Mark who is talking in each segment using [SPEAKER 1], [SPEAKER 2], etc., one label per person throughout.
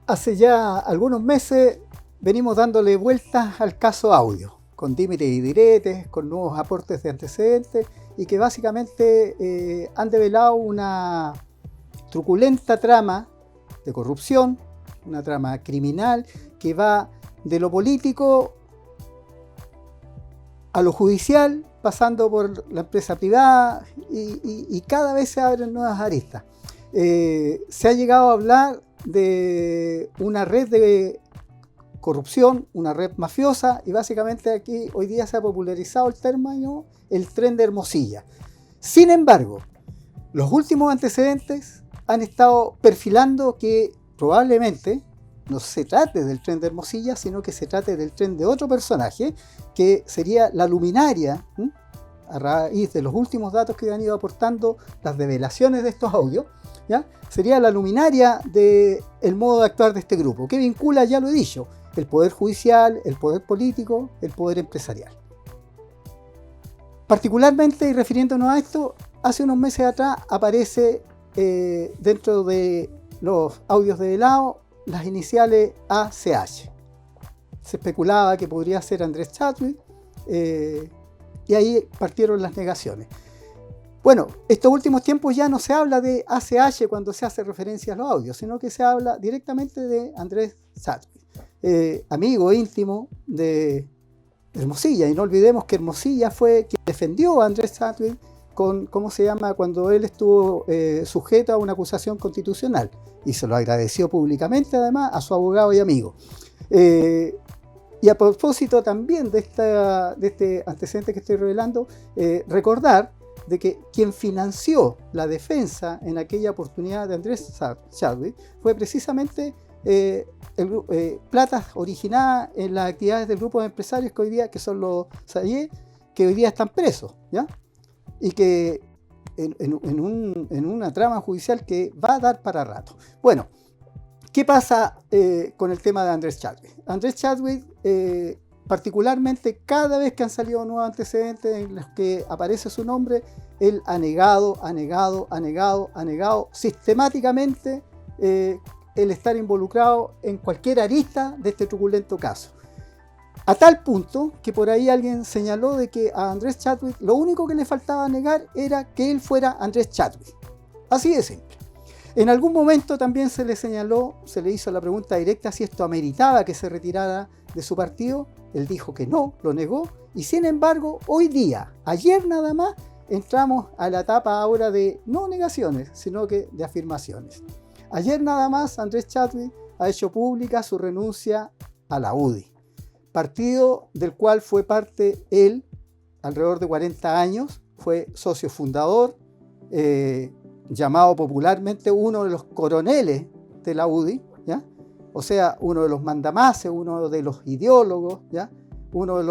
[SPEAKER 1] Hace ya algunos meses venimos dándole vueltas al caso Audio, con dimes y diretes, con nuevos aportes de antecedentes y que básicamente han develado una truculenta trama de corrupción, una trama criminal que va de lo político a lo judicial, pasando por la empresa privada y cada vez se abren nuevas aristas. Se ha llegado a hablar de una red de corrupción, una red mafiosa, y básicamente aquí hoy día se ha popularizado el término el tren de Hermosilla. Sin embargo, los últimos antecedentes han estado perfilando que probablemente no se trate del tren de Hermosilla, sino que se trate del tren de otro personaje, que sería la luminaria, a raíz de los últimos datos que han ido aportando las develaciones de estos audios, ¿ya? Sería la luminaria del modo de actuar de este grupo, que vincula, ya lo he dicho, el poder judicial, el poder político, el poder empresarial. Particularmente, y refiriéndonos a esto, hace unos meses atrás aparece dentro de los audios develados las iniciales ACH. Se especulaba que podría ser Andrés Chadwick, y ahí partieron las negaciones. Bueno, estos últimos tiempos ya no se habla de ACH cuando se hace referencia a los audios, sino que se habla directamente de Andrés Chadwick, amigo íntimo de Hermosilla. Y no olvidemos que Hermosilla fue quien defendió a Andrés Chadwick cuando él estuvo sujeto a una acusación constitucional. Y se lo agradeció públicamente, además, a su abogado y amigo. Y a propósito también de este antecedente que estoy revelando, recordar de que quien financió la defensa en aquella oportunidad de Andrés Chadwick fue precisamente platas originadas en las actividades del grupo de empresarios que hoy día, que son los Sayé, que hoy día están presos, ¿ya? Y que en una trama judicial que va a dar para rato. Bueno, ¿qué pasa con el tema de Andrés Chadwick? Andrés Chadwick, particularmente cada vez que han salido nuevos antecedentes en los que aparece su nombre, él ha negado sistemáticamente el estar involucrado en cualquier arista de este truculento caso. A tal punto que por ahí alguien señaló de que a Andrés Chadwick lo único que le faltaba negar era que él fuera Andrés Chadwick. Así de simple. En algún momento también se le señaló, se le hizo la pregunta directa si esto ameritaba que se retirara de su partido. Él dijo que no, lo negó, y sin embargo, hoy día, ayer nada más, entramos a la etapa ahora de no negaciones, sino que de afirmaciones. Ayer nada más, Andrés Chadwick ha hecho pública su renuncia a la UDI, partido del cual fue parte él alrededor de 40 años, fue socio fundador, llamado popularmente uno de los coroneles de la UDI, ¿ya? O sea, uno de los mandamases, uno de los ideólogos, ¿ya? Uno de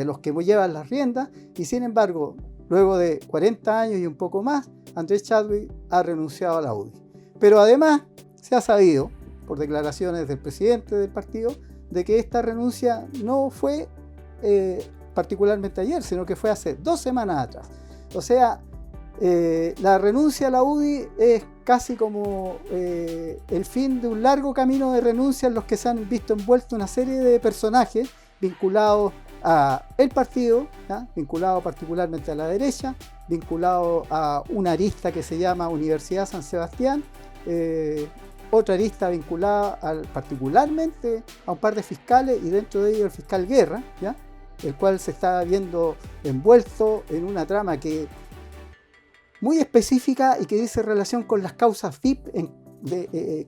[SPEAKER 1] los que llevan las riendas, y sin embargo, luego de 40 años y un poco más, Andrés Chadwick ha renunciado a la UDI. Pero además se ha sabido, por declaraciones del presidente del partido, de que esta renuncia no fue particularmente ayer, sino que fue hace 2 semanas atrás. O sea, la renuncia a la UDI es casi como el fin de un largo camino de renuncia en los que se han visto envueltos una serie de personajes vinculados a el partido, ¿ya? Vinculados particularmente a la derecha, vinculados a una arista que se llama Universidad San Sebastián, otra arista vinculada particularmente a un par de fiscales, y dentro de ellos el fiscal Guerra, ¿ya? El cual se está viendo envuelto en una trama que muy específica y que dice relación con las causas VIP,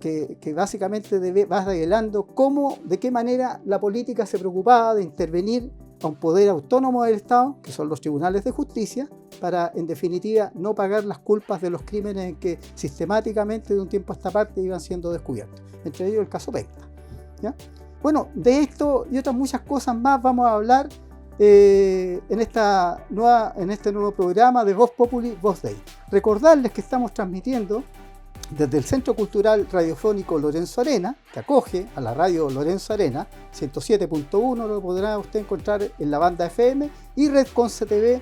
[SPEAKER 1] que básicamente va revelando de qué manera la política se preocupaba de intervenir a un poder autónomo del Estado, que son los tribunales de justicia, para en definitiva no pagar las culpas de los crímenes en que sistemáticamente de un tiempo a esta parte iban siendo descubiertos, entre ellos el caso Penta, ¿ya? Bueno, de esto y otras muchas cosas más vamos a hablar en este nuevo programa de Voz Populi, Voz Dei. Recordarles que estamos transmitiendo desde el Centro Cultural Radiofónico Lorenzo Arena, que acoge a la radio Lorenzo Arena, 107.1, lo podrá usted encontrar en la banda FM, y Red Conce TV,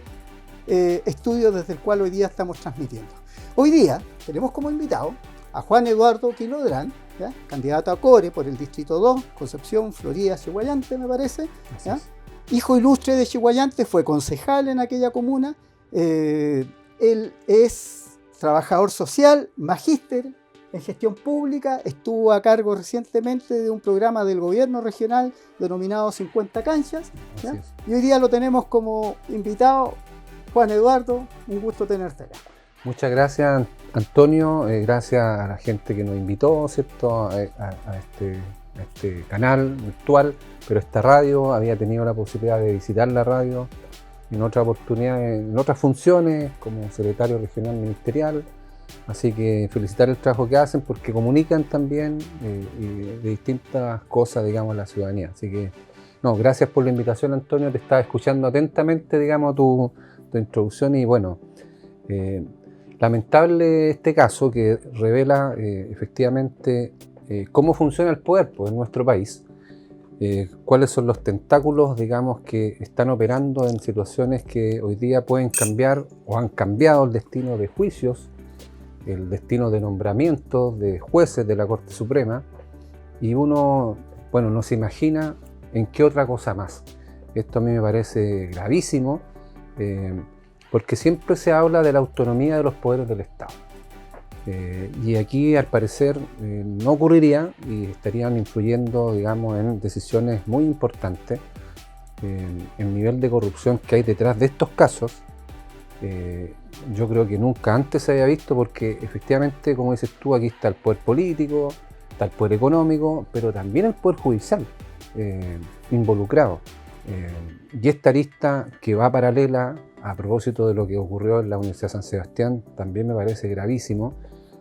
[SPEAKER 1] estudio desde el cual hoy día estamos transmitiendo. Hoy día tenemos como invitado a Juan Eduardo Quilodrán, ¿ya? Candidato a Core por el Distrito 2, Concepción, Florida, Chiguayante, me parece. ¿Ya? Hijo ilustre de Chiguayante, fue concejal en aquella comuna. Él es trabajador social, magíster en gestión pública, estuvo a cargo recientemente de un programa del gobierno regional denominado 50 canchas, ¿ya? Y hoy día lo tenemos como invitado. Juan Eduardo, un gusto tenerte acá.
[SPEAKER 2] Muchas gracias, Antonio, gracias a la gente que nos invitó, ¿cierto? a este canal virtual, pero esta radio, había tenido la posibilidad de visitar la radio en otra oportunidad, en otras funciones, como secretario regional ministerial, así que felicitar el trabajo que hacen porque comunican también de distintas cosas, digamos, a la ciudadanía. Así que, no, gracias por la invitación, Antonio, te estaba escuchando atentamente, digamos, tu introducción y bueno, lamentable este caso que revela efectivamente cómo funciona el poder pues, en nuestro país, cuáles son los tentáculos, digamos, que están operando en situaciones que hoy día pueden cambiar o han cambiado el destino de juicios, el destino de nombramientos de jueces de la Corte Suprema, y uno, bueno, no se imagina en qué otra cosa más. Esto a mí me parece gravísimo, porque siempre se habla de la autonomía de los poderes del Estado. Y aquí, al parecer, no ocurriría y estarían influyendo, digamos, en decisiones muy importantes. El nivel de corrupción que hay detrás de estos casos, yo creo que nunca antes se había visto, porque efectivamente, como dices tú, aquí está el poder político, está el poder económico, pero también el poder judicial involucrado. Y esta arista que va paralela a propósito de lo que ocurrió en la Universidad de San Sebastián también me parece gravísimo,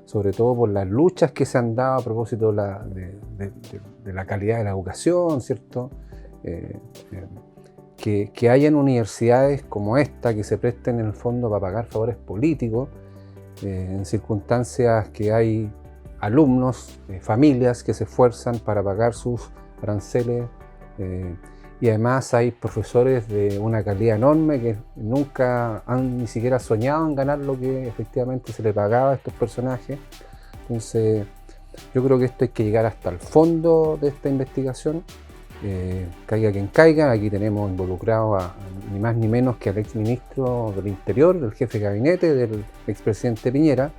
[SPEAKER 2] sobre todo por las luchas que se han dado a propósito de la calidad de la educación, ¿cierto? Que hayan universidades como esta que se presten en el fondo para pagar favores políticos, en circunstancias que hay alumnos, familias que se esfuerzan para pagar sus aranceles, y además hay profesores de una calidad enorme que nunca han ni siquiera soñado en ganar lo que efectivamente se le pagaba a estos personajes. Entonces yo creo que esto hay que llegar hasta el fondo de esta investigación, caiga quien caiga. Aquí tenemos involucrado a ni más ni menos que al exministro del Interior, del jefe de gabinete del expresidente Piñera,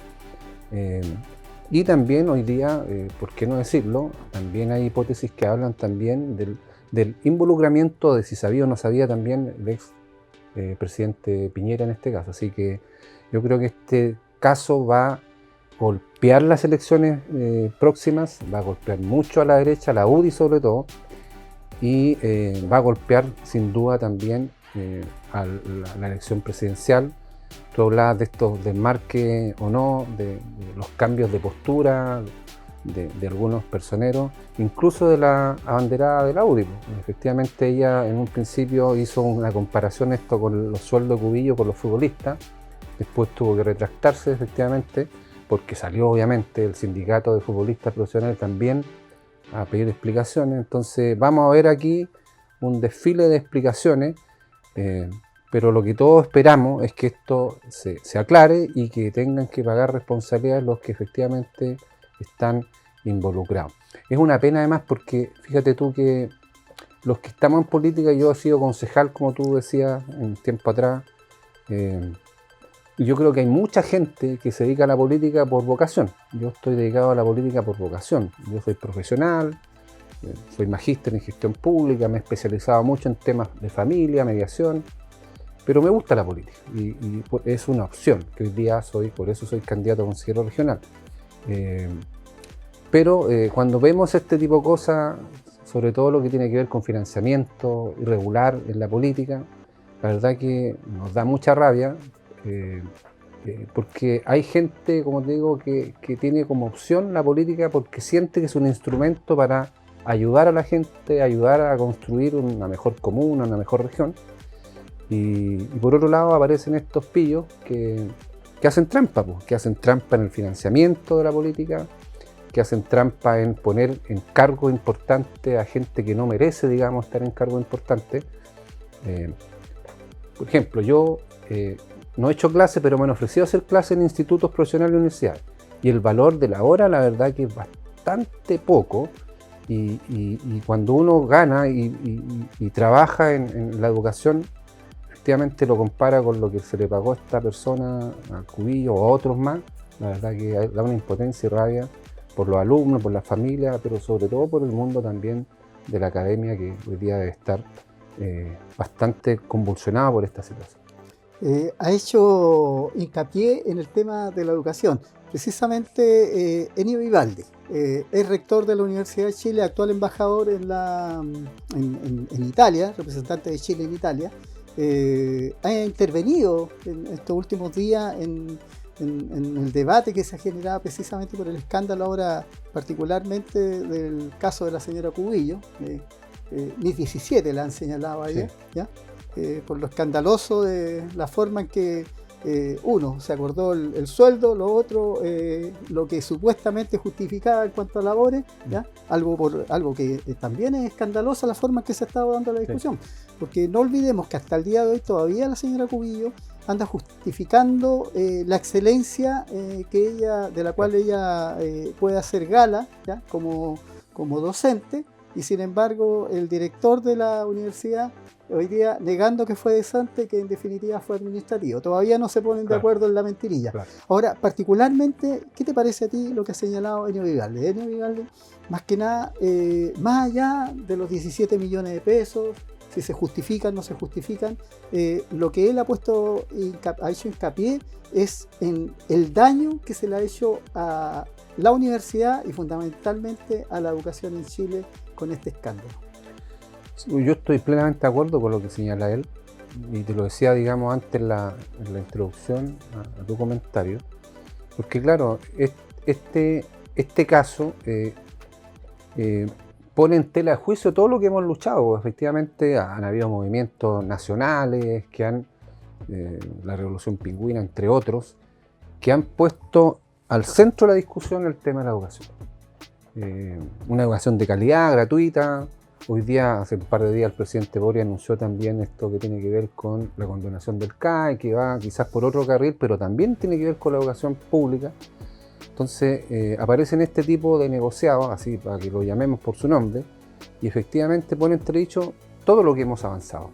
[SPEAKER 2] y también hoy día, por qué no decirlo, también hay hipótesis que hablan también del involucramiento de si sabía o no sabía también el ex presidente Piñera en este caso. Así que yo creo que este caso va a golpear las elecciones próximas, va a golpear mucho a la derecha, a la UDI sobre todo, y va a golpear sin duda también a la elección presidencial. Tú hablabas de estos desmarques o no, de los cambios de postura, de algunos personeros, incluso de la abanderada de la UDI. Efectivamente ella en un principio hizo una comparación esto con los sueldos de Cubillo con los futbolistas, después tuvo que retractarse efectivamente, porque salió obviamente el sindicato de futbolistas profesionales también a pedir explicaciones. Entonces vamos a ver aquí un desfile de explicaciones, pero lo que todos esperamos es que esto se aclare y que tengan que pagar responsabilidades los que efectivamente están involucrados. Es una pena además porque fíjate tú que los que estamos en política, yo he sido concejal como tú decías un tiempo atrás, y yo creo que hay mucha gente que se dedica a la política por vocación. Yo estoy dedicado a la política por vocación. Yo soy profesional, soy magíster en gestión pública, me he especializado mucho en temas de familia, mediación, pero me gusta la política y es una opción que hoy día por eso soy candidato a consejero regional. Pero cuando vemos este tipo de cosas, sobre todo lo que tiene que ver con financiamiento irregular en la política, la verdad que nos da mucha rabia, porque hay gente, como te digo, que tiene como opción la política porque siente que es un instrumento para ayudar a la gente, ayudar a construir una mejor comuna, una mejor región. Y por otro lado aparecen estos pillos que hacen trampa, pues, que hacen trampa en el financiamiento de la política, que hacen trampa en poner en cargos importantes a gente que no merece, digamos, estar en cargos importantes. Por ejemplo, yo no he hecho clase, pero me han ofrecido hacer clase en institutos profesionales y universidades. Y el valor de la hora, la verdad que es bastante poco. Y cuando uno gana y trabaja en la educación, efectivamente lo compara con lo que se le pagó a esta persona, a Cubillo o a otros más, la verdad que da una impotencia y rabia por los alumnos, por las familias, pero sobre todo por el mundo también de la academia, que hoy día debe estar bastante convulsionado por esta situación.
[SPEAKER 1] Ha hecho hincapié en el tema de la educación. Precisamente Ennio Vivaldi es rector de la Universidad de Chile, actual embajador en Italia, representante de Chile en Italia. Ha intervenido en estos últimos días en el debate que se ha generado precisamente por el escándalo ahora, particularmente del caso de la señora Cubillo. Mis 17 la han señalado ayer, sí. ¿Ya? Por lo escandaloso de la forma en que uno se acordó el sueldo, lo otro lo que supuestamente justificaba en cuanto a labores, ¿ya? Algo que también es escandalosa la forma en que se estaba dando la discusión, sí. Porque no olvidemos que hasta el día de hoy todavía la señora Cubillo anda justificando la excelencia de la cual ella puede hacer gala, ¿ya? Como docente, y sin embargo el director de la universidad hoy día negando que fue cesante, que en definitiva fue administrativo. Todavía no se ponen de acuerdo en la mentirilla. Claro. Ahora, particularmente, ¿qué te parece a ti lo que ha señalado Ennio Vivaldi? Ennio Vivaldi, más que nada, más allá de los 17 millones de pesos, si se justifican, no se justifican, lo que él ha hecho hincapié es en el daño que se le ha hecho a la universidad y fundamentalmente a la educación en Chile con este escándalo.
[SPEAKER 2] Yo estoy plenamente de acuerdo con lo que señala él, y te lo decía, digamos, antes en la introducción a tu comentario, porque claro, este caso pone en tela de juicio todo lo que hemos luchado. Efectivamente han habido movimientos nacionales que han, la Revolución Pingüina, entre otros, que han puesto al centro de la discusión el tema de la educación. Una educación de calidad, gratuita. Hoy día, hace un par de días, el presidente Boric anunció también esto que tiene que ver con la condonación del CAE, que va quizás por otro carril, pero también tiene que ver con la educación pública. Entonces aparecen este tipo de negociados, así para que lo llamemos por su nombre, y efectivamente pone entredicho todo lo que hemos avanzado.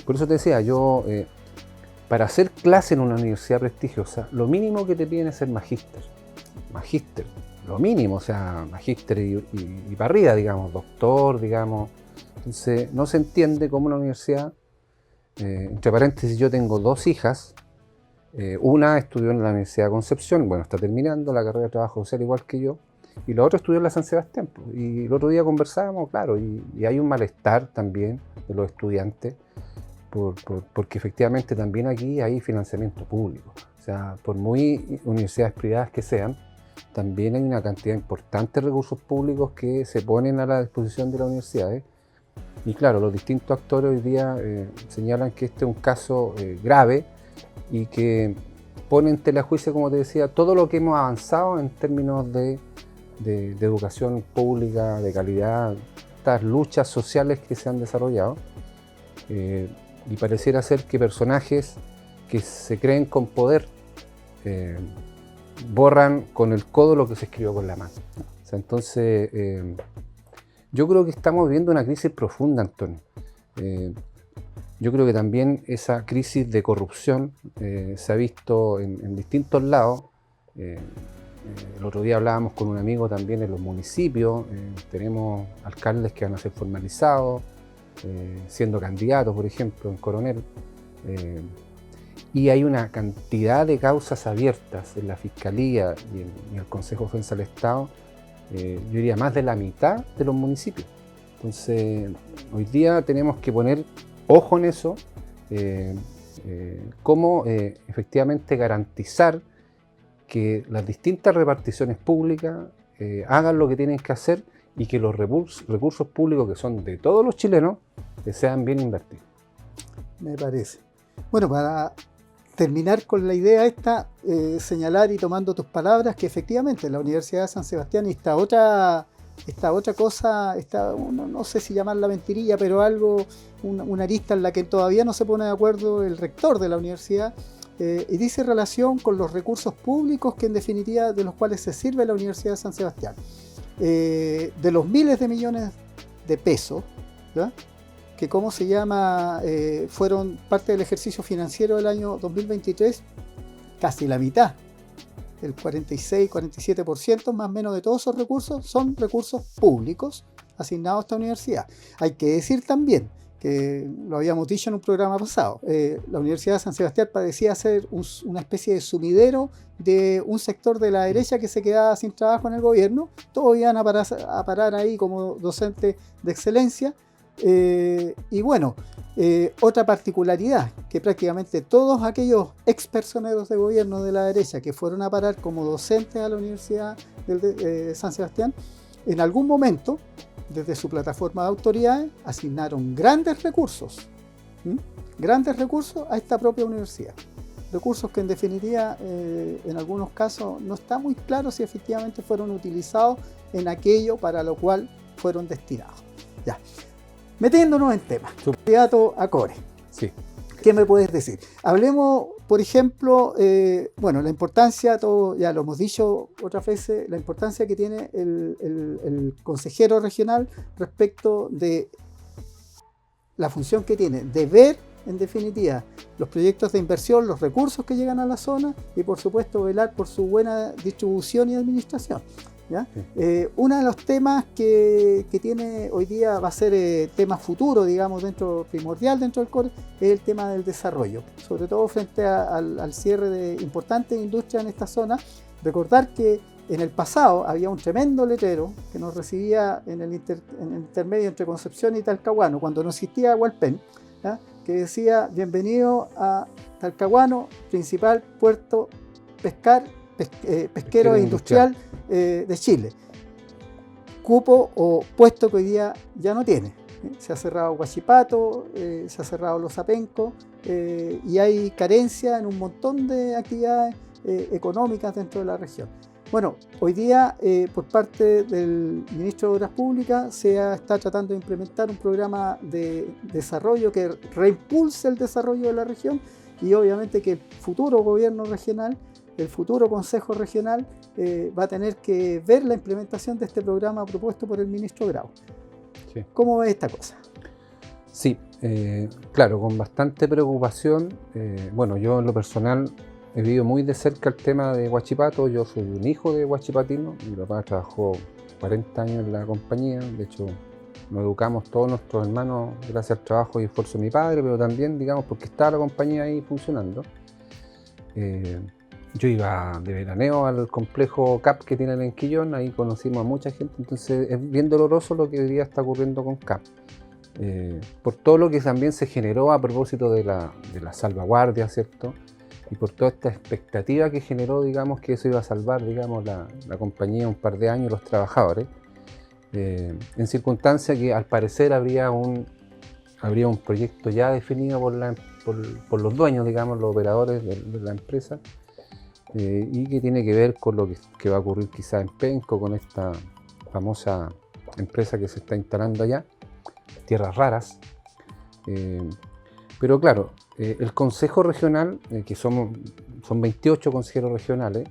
[SPEAKER 2] Por eso te decía, yo, para hacer clase en una universidad prestigiosa, lo mínimo que te piden es ser magíster. Magíster. Lo mínimo, o sea, magíster y para arriba, digamos, doctor, digamos. Entonces, no se entiende cómo una universidad, entre paréntesis, yo tengo 2 hijas, una estudió en la Universidad de Concepción, bueno, está terminando la carrera de trabajo social igual que yo, y la otra estudió en la San Sebastián. Y el otro día conversábamos, claro, y hay un malestar también de los estudiantes, porque efectivamente también aquí hay financiamiento público. O sea, por muy universidades privadas que sean, también hay una cantidad importante de recursos públicos que se ponen a la disposición de las universidades. Y claro, los distintos actores hoy día señalan que este es un caso grave y que pone en tela de juicio, como te decía, todo lo que hemos avanzado en términos de educación pública, de calidad, estas luchas sociales que se han desarrollado. Y pareciera ser que personajes que se creen con poder borran con el codo lo que se escribió con la mano. O sea, entonces, yo creo que estamos viviendo una crisis profunda, Antonio. Yo creo que también esa crisis de corrupción se ha visto en distintos lados. El otro día hablábamos con un amigo también en los municipios. Tenemos alcaldes que van a ser formalizados, siendo candidatos, por ejemplo, en Coronel. Y hay una cantidad de causas abiertas en la Fiscalía y en el Consejo de Defensa del Estado, yo diría más de la mitad de los municipios. Entonces, hoy día tenemos que poner ojo en eso, cómo efectivamente garantizar que las distintas reparticiones públicas hagan lo que tienen que hacer y que los recursos públicos que son de todos los chilenos sean bien invertidos.
[SPEAKER 1] Me parece. Bueno, para terminar con la idea esta, señalar y tomando tus palabras que efectivamente la Universidad de San Sebastián y esta otra cosa, no sé si llamarla mentirilla, pero algo, una arista en la que todavía no se pone de acuerdo el rector de la universidad, y dice relación con los recursos públicos que en definitiva de los cuales se sirve la Universidad de San Sebastián. De los miles de millones de pesos, ¿ya?, que fueron parte del ejercicio financiero del año 2023, casi la mitad, el 46-47% más o menos de todos esos recursos son recursos públicos asignados a esta universidad. Hay que decir también, que lo habíamos dicho en un programa pasado, la Universidad de San Sebastián parecía ser una especie de sumidero de un sector de la derecha que se quedaba sin trabajo en el gobierno. Todos iban a parar ahí como docentes de excelencia. Y bueno, otra particularidad, que prácticamente todos aquellos ex personeros de gobierno de la derecha que fueron a parar como docentes a la Universidad de San Sebastián, en algún momento, desde su plataforma de autoridades, asignaron grandes recursos a esta propia universidad. Recursos que en definitiva, en algunos casos, no está muy claro si efectivamente fueron utilizados en aquello para lo cual fueron destinados. Ya. Metiéndonos en temas, candidato a Core.
[SPEAKER 2] Sí.
[SPEAKER 1] ¿Qué me puedes decir? Hablemos, por ejemplo, la importancia, todo ya lo hemos dicho otras veces, la importancia que tiene el consejero regional respecto de la función que tiene de ver, en definitiva, los proyectos de inversión, los recursos que llegan a la zona y, por supuesto, velar por su buena distribución y administración, ¿ya? Uno de los temas que tiene hoy día va a ser tema futuro, digamos, primordial dentro del Core, es el tema del desarrollo, sobre todo frente al cierre de importantes industrias en esta zona. Recordar que en el pasado había un tremendo letrero que nos recibía en el intermedio entre Concepción y Talcahuano, cuando no existía Hualpén, ¿ya?, que decía: bienvenido a Talcahuano, principal puerto pesquero e industrial de Chile. Cupo o puesto que hoy día ya no tiene. Se ha cerrado Huachipato, se ha cerrado Los Apencos, y hay carencia en un montón de actividades económicas dentro de la región. Bueno, hoy día por parte del Ministro de Obras Públicas se está tratando de implementar un programa de desarrollo que reimpulse el desarrollo de la región, y obviamente que el futuro gobierno regional, el futuro Consejo Regional, va a tener que ver la implementación de este programa propuesto por el ministro Grau.
[SPEAKER 2] Sí.
[SPEAKER 1] ¿Cómo ves esta cosa?
[SPEAKER 2] Sí, claro, con bastante preocupación. Yo en lo personal he vivido muy de cerca el tema de Huachipato. Yo soy un hijo de huachipatino. Mi papá trabajó 40 años en la compañía. De hecho, nos educamos todos nuestros hermanos gracias al trabajo y esfuerzo de mi padre, pero también, digamos, porque estaba la compañía ahí funcionando. Yo iba de veraneo al complejo CAP que tienen en Quillón, ahí conocimos a mucha gente, entonces es bien doloroso lo que hoy día está ocurriendo con CAP. Por todo lo que también se generó a propósito de la salvaguardia, ¿cierto? Y por toda esta expectativa que generó, digamos, que eso iba a salvar, digamos, la compañía un par de años, los trabajadores, en circunstancia que al parecer habría un proyecto ya definido por los dueños, digamos, los operadores de la empresa, y que tiene que ver con lo que va a ocurrir quizá en Penco, con esta famosa empresa que se está instalando allá, Tierras Raras. Pero claro, el Consejo Regional, que son 28 consejeros regionales,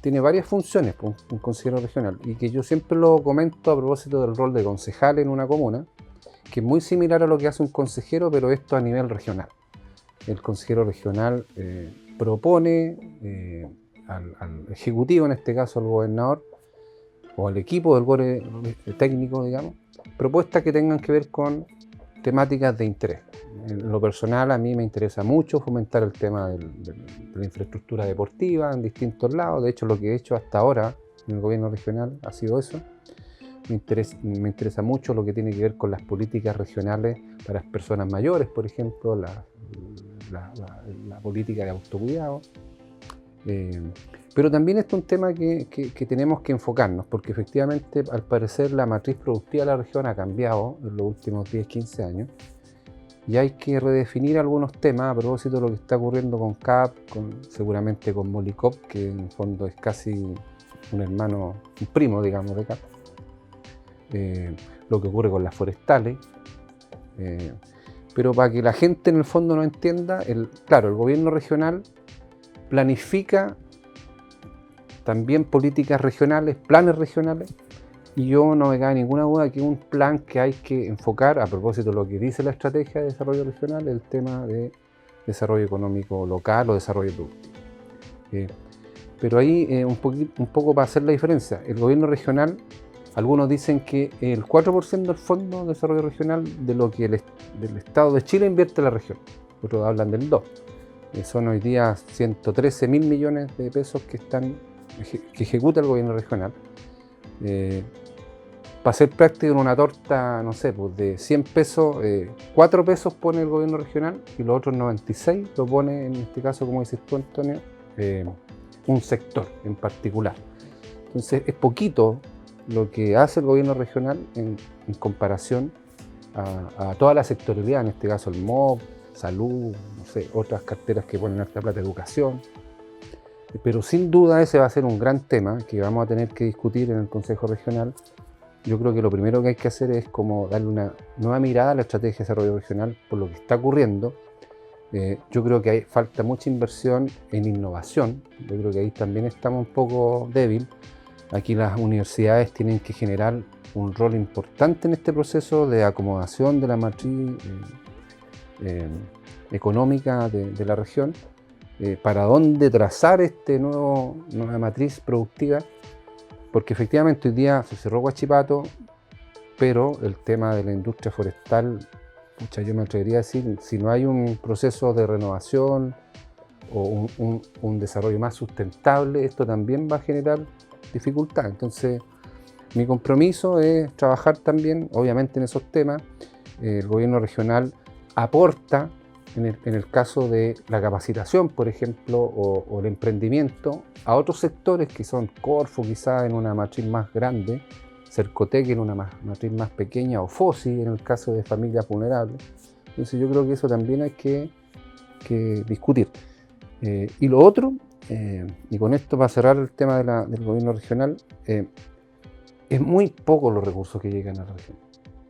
[SPEAKER 2] tiene varias funciones, un consejero regional, y que yo siempre lo comento a propósito del rol de concejal en una comuna, que es muy similar a lo que hace un consejero, pero esto a nivel regional. El consejero regional propone al ejecutivo, en este caso al gobernador, o al equipo del core técnico, digamos, propuestas que tengan que ver con temáticas de interés. En lo personal, a mí me interesa mucho fomentar el tema de la infraestructura deportiva en distintos lados. De hecho, lo que he hecho hasta ahora en el gobierno regional ha sido eso. Me interesa mucho lo que tiene que ver con las políticas regionales para las personas mayores, por ejemplo, la política de autocuidado. Pero también este es un tema que tenemos que enfocarnos, porque efectivamente, al parecer, la matriz productiva de la región ha cambiado en los últimos 10, 15 años, y hay que redefinir algunos temas a propósito de lo que está ocurriendo con CAP, seguramente con Molicop, que en el fondo es casi un hermano, un primo, digamos, de CAP. Lo que ocurre con las forestales. Pero para que la gente en el fondo no entienda, claro, el gobierno regional planifica también políticas regionales, planes regionales, y yo no me cabe ninguna duda que un plan que hay que enfocar, a propósito de lo que dice la estrategia de desarrollo regional, el tema de desarrollo económico local o desarrollo productivo. Pero ahí un poco para hacer la diferencia, el gobierno regional, algunos dicen que el 4% del Fondo de Desarrollo Regional de lo que del Estado de Chile invierte en la región, otros hablan del 2%. Son hoy día 113.000 millones de pesos que ejecuta el gobierno regional. Para ser práctico, en una torta, no sé, pues de 100 pesos, 4 pesos pone el gobierno regional y los otros 96 lo pone, en este caso, como dices tú, Antonio, un sector en particular. Entonces es poquito lo que hace el gobierno regional en comparación a toda la sectorialidad, en este caso el MOP, salud, no sé, otras carteras que ponen harta plata, educación. Pero sin duda ese va a ser un gran tema que vamos a tener que discutir en el Consejo Regional. Yo creo que lo primero que hay que hacer es como darle una nueva mirada a la estrategia de desarrollo regional por lo que está ocurriendo. Yo creo que falta mucha inversión en innovación. Yo creo que ahí también estamos un poco débil. Aquí las universidades tienen que generar un rol importante en este proceso de acomodación de la matriz económica de la región, para dónde trazar nueva matriz productiva, porque efectivamente hoy día se cerró Huachipato, pero el tema de la industria forestal, yo me atrevería a decir, si no hay un proceso de renovación o un desarrollo más sustentable, esto también va a generar dificultad. Entonces, mi compromiso es trabajar también, obviamente, en esos temas. El gobierno regional aporta, en el caso de la capacitación, por ejemplo, o el emprendimiento, a otros sectores que son Corfo, quizás en una matriz más grande, Cercotec en una matriz más pequeña, o FOSI en el caso de familias vulnerables. Entonces yo creo que eso también hay que discutir. Y lo otro, y con esto para cerrar el tema del gobierno regional, es muy poco los recursos que llegan a la región,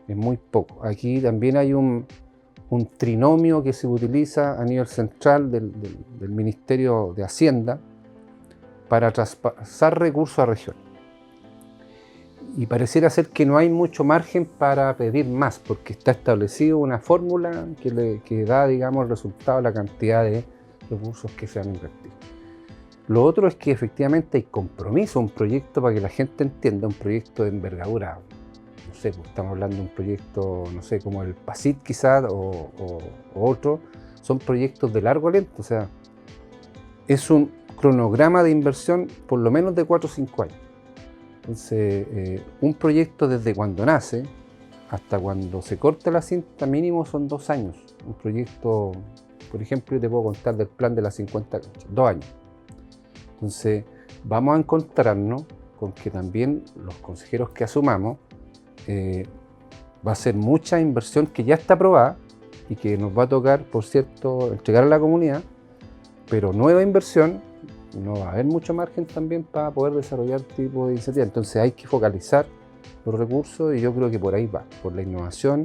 [SPEAKER 2] es muy poco. Aquí también hay un trinomio que se utiliza a nivel central del Ministerio de Hacienda para traspasar recursos a región. Y pareciera ser que no hay mucho margen para pedir más, porque está establecido una fórmula que da, digamos, el resultado de la cantidad de recursos que se han invertido. Lo otro es que efectivamente hay compromiso, un proyecto, para que la gente entienda, un proyecto de envergadura. No sé, pues estamos hablando de un proyecto, no sé, como el PASIT quizás, o otro. Son proyectos de largo aliento, o sea, es un cronograma de inversión por lo menos de 4 o 5 años. Entonces, un proyecto desde cuando nace hasta cuando se corta la cinta mínimo son 2 años. Un proyecto, por ejemplo, yo te puedo contar del plan de las 50 canchas, 2 años. Entonces, vamos a encontrarnos con que también los consejeros que asumamos va a ser mucha inversión que ya está aprobada y que nos va a tocar, por cierto, entregar a la comunidad, pero nueva inversión, no va a haber mucho margen también para poder desarrollar tipo de iniciativas. Entonces hay que focalizar los recursos y yo creo que por ahí va, por la innovación,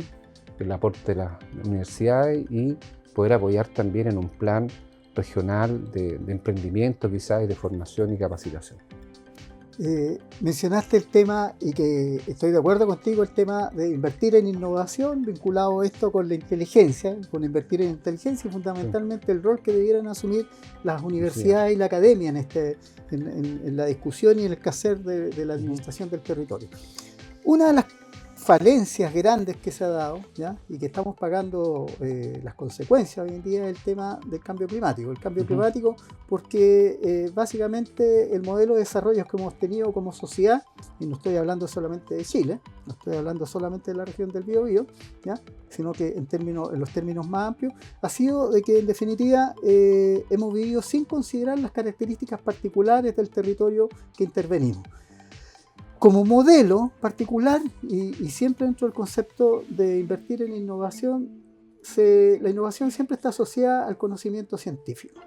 [SPEAKER 2] el aporte de las universidades y poder apoyar también en un plan regional de emprendimiento quizás y de formación y capacitación.
[SPEAKER 1] Mencionaste el tema, y que estoy de acuerdo contigo, el tema de invertir en innovación, vinculado esto con la inteligencia, con invertir en inteligencia y fundamentalmente el rol que debieran asumir las universidades y la academia en la discusión y en el quehacer de la administración del territorio. Una de las falencias grandes que se ha dado, ¿ya? Y que estamos pagando las consecuencias hoy en día del tema del cambio climático. El cambio climático porque básicamente el modelo de desarrollo que hemos tenido como sociedad, y no estoy hablando solamente de Chile, no estoy hablando solamente de la región del Biobío, ¿ya? Sino que en los términos más amplios, ha sido de que en definitiva hemos vivido sin considerar las características particulares del territorio que intervenimos. Como modelo particular, y siempre dentro del concepto de invertir en innovación, la innovación siempre está asociada al conocimiento científico.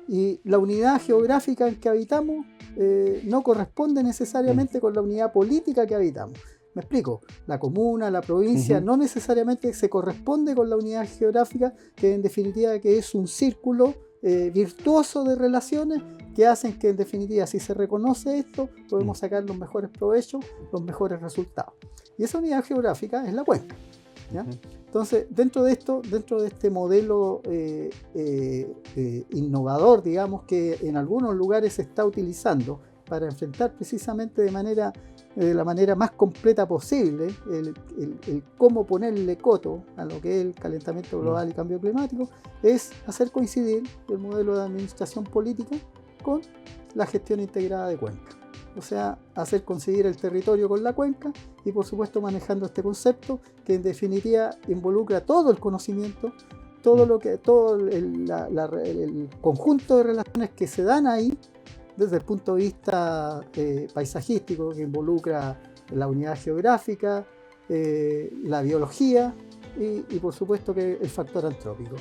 [SPEAKER 1] Y la unidad geográfica en que habitamos no corresponde necesariamente con la unidad política que habitamos. Me explico, la comuna, la provincia, no necesariamente se corresponde con la unidad geográfica, que en definitiva que es un círculo virtuoso de relaciones que hacen que en definitiva, si se reconoce esto, podemos sacar los mejores provechos, los mejores resultados. Y esa unidad geográfica es la cuenca, ¿ya? Entonces, dentro de este modelo innovador, digamos, que en algunos lugares se está utilizando para enfrentar precisamente de la manera más completa posible el cómo ponerle coto a lo que es el calentamiento global y cambio climático, es hacer coincidir el modelo de administración política con la gestión integrada de cuenca. O sea, hacer coincidir el territorio con la cuenca y por supuesto manejando este concepto que en definitiva involucra todo el conocimiento, todo el conjunto de relaciones que se dan ahí desde el punto de vista paisajístico, que involucra la unidad geográfica, la biología y por supuesto que el factor antrópico.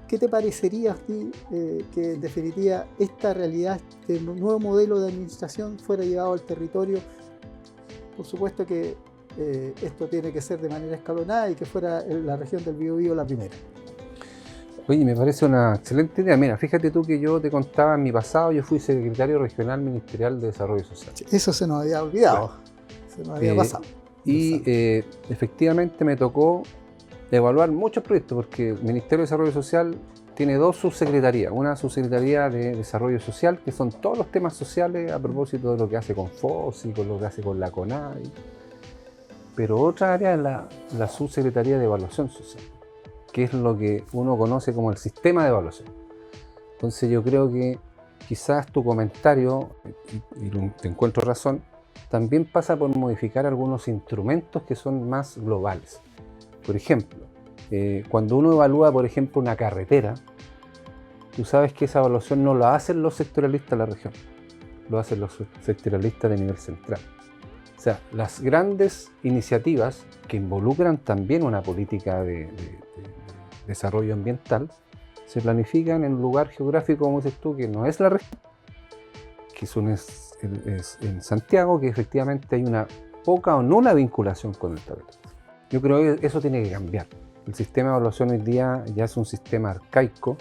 [SPEAKER 1] ¿Qué te parecería a ti que en definitiva esta realidad, este nuevo modelo de administración fuera llevado al territorio? Por supuesto que esto tiene que ser de manera escalonada y que fuera la región del Biobío la primera.
[SPEAKER 2] Oye, me parece una excelente idea. Mira, fíjate tú que yo te contaba en mi pasado, yo fui secretario regional ministerial de Desarrollo Social.
[SPEAKER 1] Eso se nos había olvidado, se nos había pasado.
[SPEAKER 2] Y efectivamente me tocó evaluar muchos proyectos, porque el Ministerio de Desarrollo Social tiene dos subsecretarías. Una subsecretaría de Desarrollo Social, que son todos los temas sociales a propósito de lo que hace con FOSI, con lo que hace con la CONADI. Pero otra área es la subsecretaría de Evaluación Social, que es lo que uno conoce como el sistema de evaluación. Entonces yo creo que quizás tu comentario, y te encuentro razón, también pasa por modificar algunos instrumentos que son más globales. Por ejemplo, cuando uno evalúa, por ejemplo, una carretera, tú sabes que esa evaluación no la hacen los sectorialistas de la región, lo hacen los sectorialistas de nivel central. O sea, las grandes iniciativas que involucran también una política de desarrollo ambiental se planifican en un lugar geográfico, como dices tú, que no es la región, que es en Santiago, que efectivamente hay una poca o nula vinculación con el territorio. Yo creo que eso tiene que cambiar. El sistema de evaluación hoy día ya es un sistema arcaico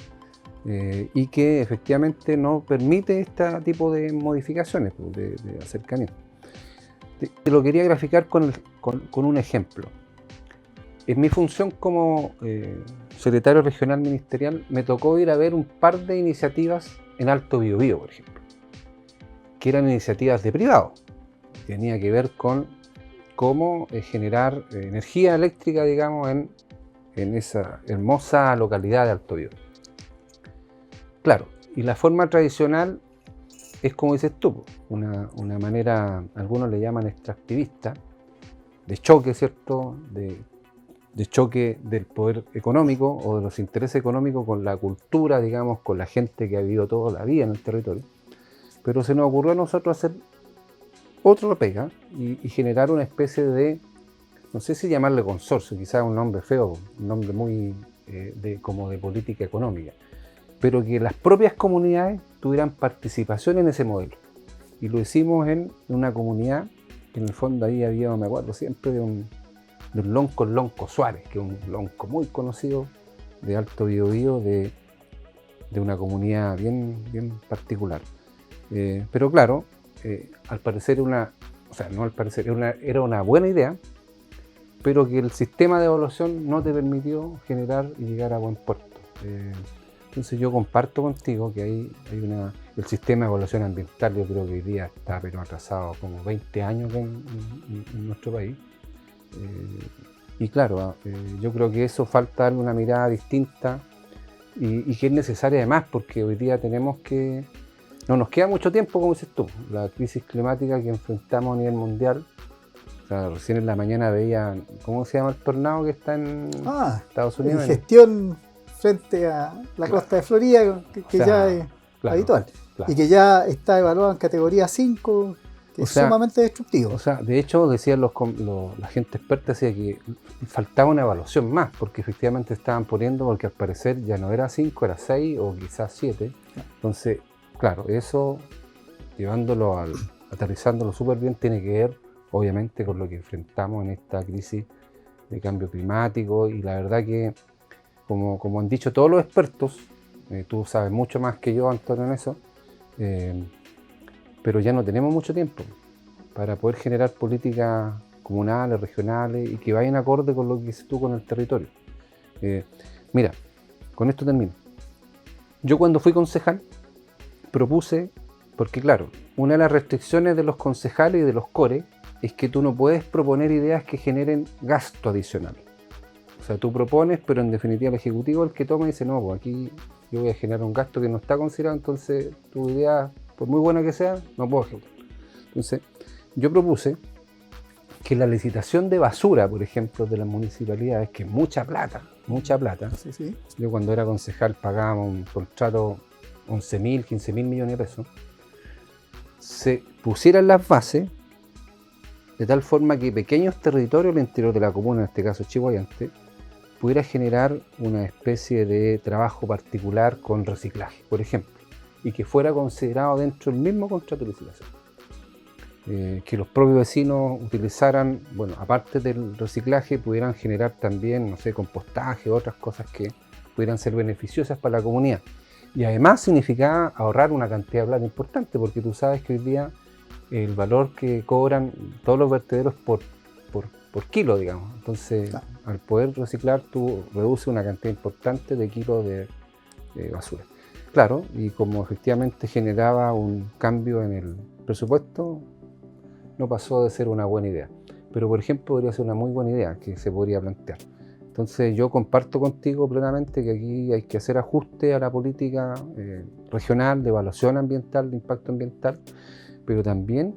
[SPEAKER 2] y que efectivamente no permite este tipo de modificaciones, de acercamiento. Te lo quería graficar con un ejemplo. En mi función como secretario regional ministerial me tocó ir a ver un par de iniciativas en Alto Biobío, por ejemplo, que eran iniciativas de privado. Tenía que ver con cómo generar energía eléctrica, digamos, en esa hermosa localidad de Alto Biobío. Claro, y la forma tradicional es como dices tú, una manera, algunos le llaman extractivista, de choque, ¿cierto?, de choque del poder económico o de los intereses económicos con la cultura, digamos, con la gente que ha vivido toda la vida en el territorio. Pero se nos ocurrió a nosotros hacer otra pega y generar una especie de, no sé si llamarle consorcio, quizás un nombre feo, un nombre muy como de política económica, pero que las propias comunidades tuvieran participación en ese modelo. Y lo hicimos en una comunidad, que en el fondo ahí había, me acuerdo siempre, de un lonco, el Lonco Suárez, que es un lonco muy conocido de Alto Biobío, de una comunidad bien particular. Pero claro, al parecer era una buena idea, pero que el sistema de evaluación no te permitió generar y llegar a buen puerto. Entonces yo comparto contigo que hay el sistema de evaluación ambiental, yo creo que hoy día está pero atrasado como 20 años en nuestro país, Y claro, yo creo que eso falta darle una mirada distinta y que es necesaria además, porque hoy día tenemos que... No nos queda mucho tiempo, como dices tú, la crisis climática que enfrentamos a nivel mundial. O sea, recién en la mañana veía, ¿cómo se llama el tornado que está en Estados Unidos?
[SPEAKER 1] Gestión frente a la costa de Florida, que ya es habitual. Claro. Y que ya está evaluado en categoría 5, que es sumamente destructivo.
[SPEAKER 2] O sea, de hecho, decían la gente experta, decía que faltaba una evaluación más, porque efectivamente estaban poniendo, porque al parecer ya no era 5, era 6 o quizás 7. Entonces, claro, eso, aterrizándolo súper bien, tiene que ver, obviamente, con lo que enfrentamos en esta crisis de cambio climático. Y la verdad que, como han dicho todos los expertos, tú sabes mucho más que yo, Antonio, en eso, pero ya no tenemos mucho tiempo para poder generar políticas comunales, regionales y que vayan acorde con lo que dices tú con el territorio. Mira, con esto termino. Yo cuando fui concejal propuse, porque claro, una de las restricciones de los concejales y de los CORE es que tú no puedes proponer ideas que generen gasto adicional. O sea, tú propones, pero en definitiva el ejecutivo es el que toma y dice, no, pues aquí yo voy a generar un gasto que no está considerado, entonces tu idea, por muy buena que sea, no puedo ejecutar. Entonces, yo propuse que la licitación de basura, por ejemplo, de las municipalidades, que es mucha plata. Sí. Yo cuando era concejal pagábamos un contrato 11.000, 15.000 millones de pesos, se pusieran las bases de tal forma que pequeños territorios al interior de la comuna, en este caso Chihuayante, pudiera generar una especie de trabajo particular con reciclaje, por ejemplo, y que fuera considerado dentro del mismo contrato de licitación. Que los propios vecinos utilizaran, bueno, aparte del reciclaje, pudieran generar también, no sé, compostaje o otras cosas que pudieran ser beneficiosas para la comunidad. Y además significaba ahorrar una cantidad de plata importante, porque tú sabes que hoy día el valor que cobran todos los vertederos por kilo, digamos. Entonces, claro, al poder reciclar, tú reduces una cantidad importante de kilos de basura. Claro, y como efectivamente generaba un cambio en el presupuesto, no pasó de ser una buena idea. Pero, por ejemplo, podría ser una muy buena idea que se podría plantear. Entonces, yo comparto contigo plenamente que aquí hay que hacer ajustes a la política regional de evaluación ambiental, de impacto ambiental, pero también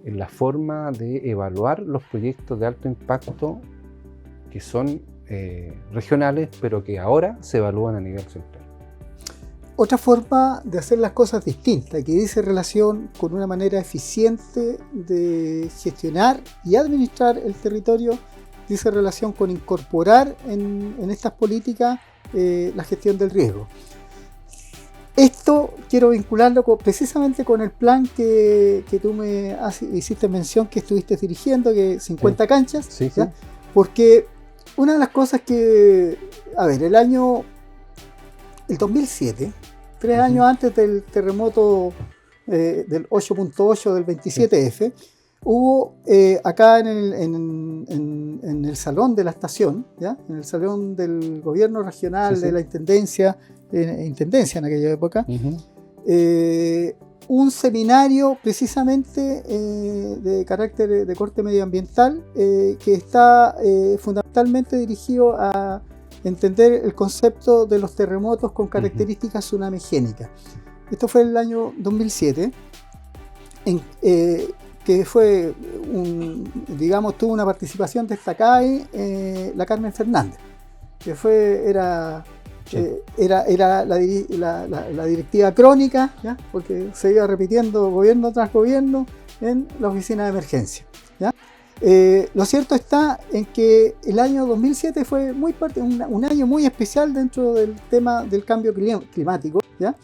[SPEAKER 2] en la forma de evaluar los proyectos de alto impacto que son regionales, pero que ahora se evalúan a nivel central.
[SPEAKER 1] Otra forma de hacer las cosas distintas, que dice relación con una manera eficiente de gestionar y administrar el territorio, dice relación con incorporar en estas políticas la gestión del riesgo. Esto quiero vincularlo precisamente con el plan que tú me hiciste mención que estuviste dirigiendo, que 50 canchas,
[SPEAKER 2] sí.
[SPEAKER 1] Porque una de las cosas que, el 2007, 3 años antes del terremoto del 8.8 del 27F, hubo acá en el salón de la estación, ¿ya? En el salón del gobierno regional, de la intendencia en aquella época, un seminario precisamente de carácter de corte medioambiental que está fundamentalmente dirigido a entender el concepto de los terremotos con características tsunamigénicas. Esto fue en el año 2007, que fue tuvo una participación destacada ahí, la Carmen Fernández, que era la directiva crónica, ¿ya? Porque se iba repitiendo gobierno tras gobierno en la oficina de emergencia, ¿ya? Lo cierto está en que el año 2007 fue un año muy especial dentro del tema del cambio climático, ¿ya?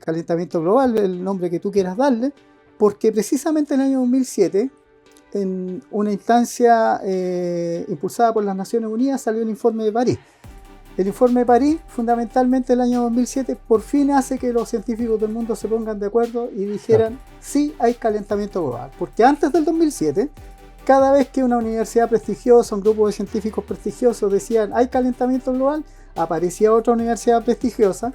[SPEAKER 1] Calentamiento global, el nombre que tú quieras darle, porque precisamente en el año 2007, en una instancia impulsada por las Naciones Unidas, salió el informe de París. El informe de París, fundamentalmente el año 2007, por fin hace que los científicos del mundo se pongan de acuerdo y dijeran, sí hay calentamiento global. Porque antes del 2007, cada vez que una universidad prestigiosa, un grupo de científicos prestigiosos decían hay calentamiento global, aparecía otra universidad prestigiosa,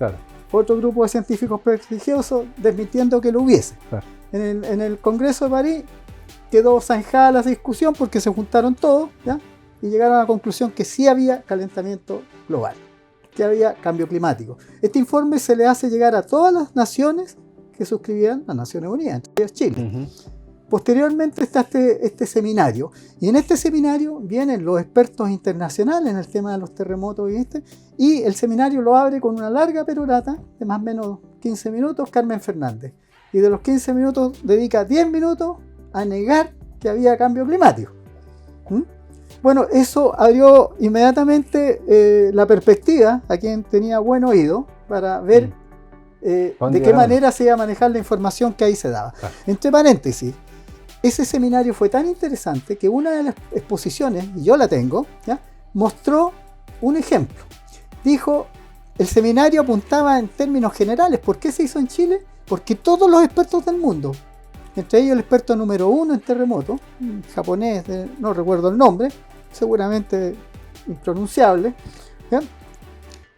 [SPEAKER 1] otro grupo de científicos prestigiosos desmintiendo que lo hubiese. En el Congreso de París quedó zanjada la discusión porque se juntaron todos, ¿ya? Y llegaron a la conclusión que sí había calentamiento global, que había cambio climático. Este informe se le hace llegar a todas las naciones que suscribían las Naciones Unidas, entre ellas Chile. Posteriormente está este seminario, y en este seminario vienen los expertos internacionales en el tema de los terremotos, y el seminario lo abre con una larga perorata de más o menos 15 minutos Carmen Fernández, y de los 15 minutos dedica 10 minutos a negar que había cambio climático. Bueno, eso abrió inmediatamente la perspectiva a quien tenía buen oído para ver de qué manera se iba a manejar la información que ahí se daba. Claro. Entre paréntesis, ese seminario fue tan interesante que una de las exposiciones, y yo la tengo, ¿ya?, mostró un ejemplo. Dijo, el seminario apuntaba en términos generales. ¿Por qué se hizo en Chile? Porque todos los expertos del mundo, entre ellos el experto número 1 en terremotos, un japonés, no recuerdo el nombre, seguramente impronunciable, ¿ya?,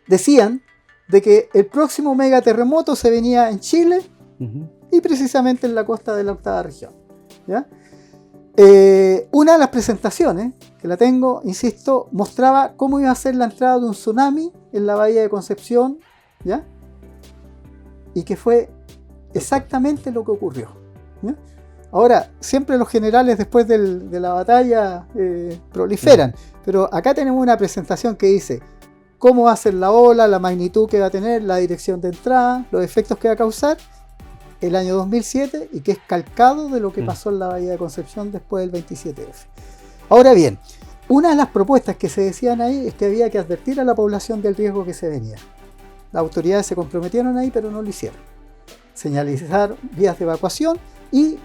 [SPEAKER 1] decían de que el próximo megaterremoto se venía en Chile y precisamente en la costa de la octava región, ¿ya? Una de las presentaciones, que la tengo, insisto, mostraba cómo iba a ser la entrada de un tsunami en la bahía de Concepción, ¿ya?, y que fue exactamente lo que ocurrió, ¿ya? Ahora, siempre los generales después de la batalla proliferan, pero acá tenemos una presentación que dice cómo va a ser la ola, la magnitud que va a tener, la dirección de entrada, los efectos que va a causar, el año 2007, y que es calcado de lo que pasó en la bahía de Concepción después del 27F. Ahora bien, una de las propuestas que se decían ahí es que había que advertir a la población del riesgo que se venía. Las autoridades se comprometieron ahí, pero no lo hicieron. Señalizar vías de evacuación y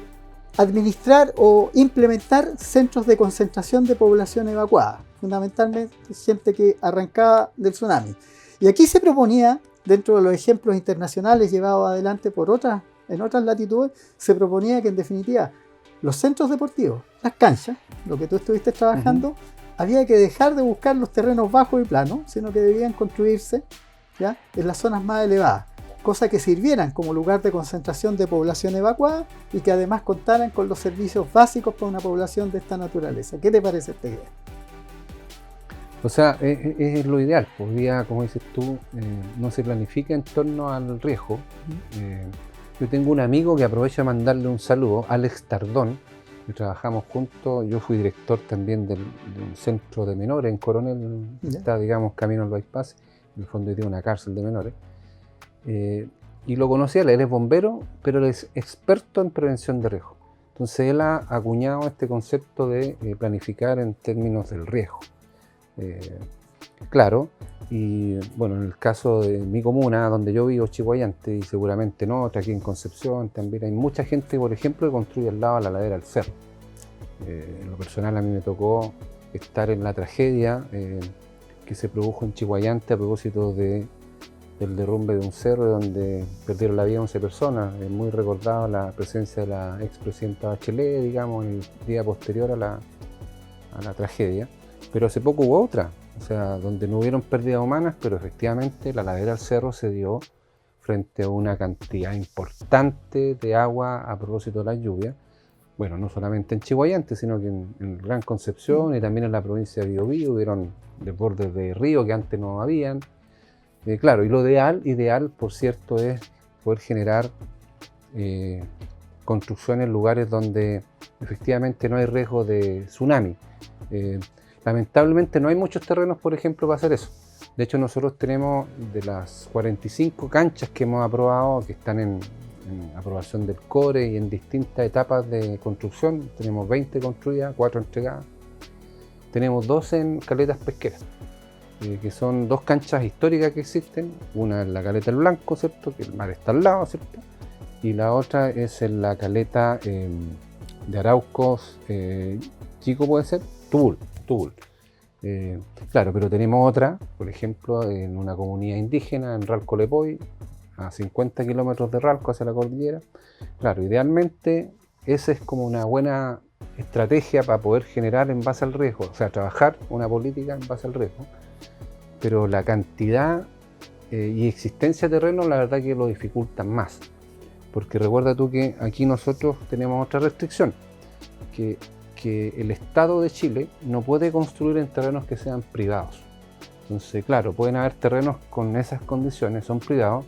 [SPEAKER 1] administrar o implementar centros de concentración de población evacuada, fundamentalmente gente que arrancaba del tsunami. Y aquí se proponía, dentro de los ejemplos internacionales llevados adelante en otras latitudes, se proponía que en definitiva los centros deportivos, las canchas, lo que tú estuviste trabajando, había que dejar de buscar los terrenos bajos y planos, sino que debían construirse, ¿ya?, en las zonas más elevadas, cosa que sirvieran como lugar de concentración de población evacuada y que además contaran con los servicios básicos para una población de esta naturaleza. ¿Qué te parece esta idea?
[SPEAKER 2] O sea, es lo ideal. Pues día, como dices tú, no se planifica en torno al riesgo. Yo tengo un amigo que aprovecho a mandarle un saludo, Alex Tardón, que trabajamos juntos. Yo fui director también de un centro de menores en Coronel, que está, digamos, camino al bypass. En el fondo tiene una cárcel de menores. Y lo conocí él es bombero, pero él es experto en prevención de riesgo. Entonces él ha acuñado este concepto de planificar en términos del riesgo. Claro, y bueno, en el caso de mi comuna, donde yo vivo, Chiguayante, y seguramente en otra, aquí en Concepción, también hay mucha gente, por ejemplo, que construye al lado de la ladera del cerro. En lo personal a mí me tocó estar en la tragedia que se produjo en Chiguayante a propósito del derrumbe de un cerro donde perdieron la vida 11 personas. Es muy recordado la presencia de la expresidenta Bachelet, digamos, el día posterior a la tragedia. Pero hace poco hubo otra, o sea, donde no hubieron pérdidas humanas, pero efectivamente la ladera del cerro se dio frente a una cantidad importante de agua a propósito de las lluvias. Bueno, no solamente en Chiguayante, sino que en Gran Concepción y también en la provincia de Biobío hubieron desbordes de río que antes no habían. Claro, y lo ideal, por cierto, es poder generar construcciones en lugares donde efectivamente no hay riesgo de tsunami. Lamentablemente no hay muchos terrenos, por ejemplo, para hacer eso. De hecho, nosotros tenemos de las 45 canchas que hemos aprobado, que están en aprobación del CORE y en distintas etapas de construcción, tenemos 20 construidas, 4 entregadas. Tenemos 12 en caletas pesqueras, que son 2 canchas históricas que existen. Una es la caleta El Blanco, ¿cierto?, que el mar está al lado, ¿cierto?, y la otra es en la caleta de Araucos, Chico, puede ser, Tubul. Claro, pero tenemos otra, por ejemplo, en una comunidad indígena, en Ralco Lepoy, a 50 kilómetros de Ralco hacia la cordillera. Claro, idealmente esa es como una buena estrategia para poder generar en base al riesgo, o sea, trabajar una política en base al riesgo, pero la cantidad y existencia de terreno, la verdad que lo dificultan más, porque recuerda tú que aquí nosotros tenemos otra restricción, que el Estado de Chile no puede construir en terrenos que sean privados. Entonces, claro, pueden haber terrenos con esas condiciones, son privados,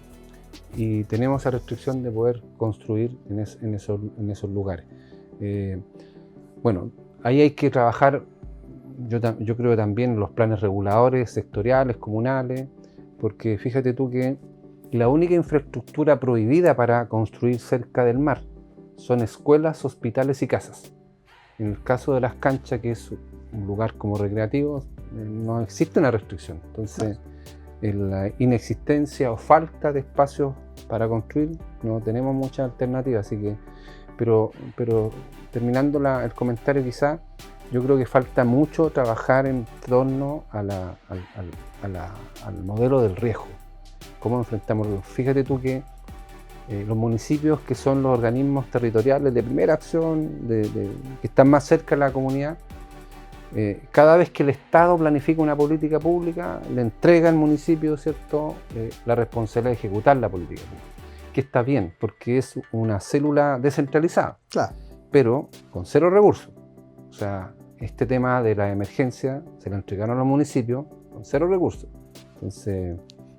[SPEAKER 2] y tenemos esa restricción de poder construir en esos lugares. Bueno, ahí hay que trabajar, yo creo que también los planes reguladores sectoriales, comunales, porque fíjate tú que la única infraestructura prohibida para construir cerca del mar son escuelas, hospitales y casas. En el caso de las canchas, que es un lugar como recreativo, no existe una restricción. Entonces, la inexistencia o falta de espacios para construir, no tenemos muchas alternativas. Así que, pero terminando el comentario, quizá, yo creo que falta mucho trabajar en torno al modelo del riesgo. ¿Cómo enfrentamos? Fíjate tú que los municipios, que son los organismos territoriales de primera acción, que están más cerca de la comunidad, cada vez que el Estado planifica una política pública, le entrega al municipio, ¿cierto?, la responsabilidad de ejecutar la política pública, que está bien, porque es una célula descentralizada,
[SPEAKER 1] Claro.
[SPEAKER 2] pero con cero recursos. O sea, este tema de la emergencia se lo entregaron a los municipios con cero recursos. Entonces,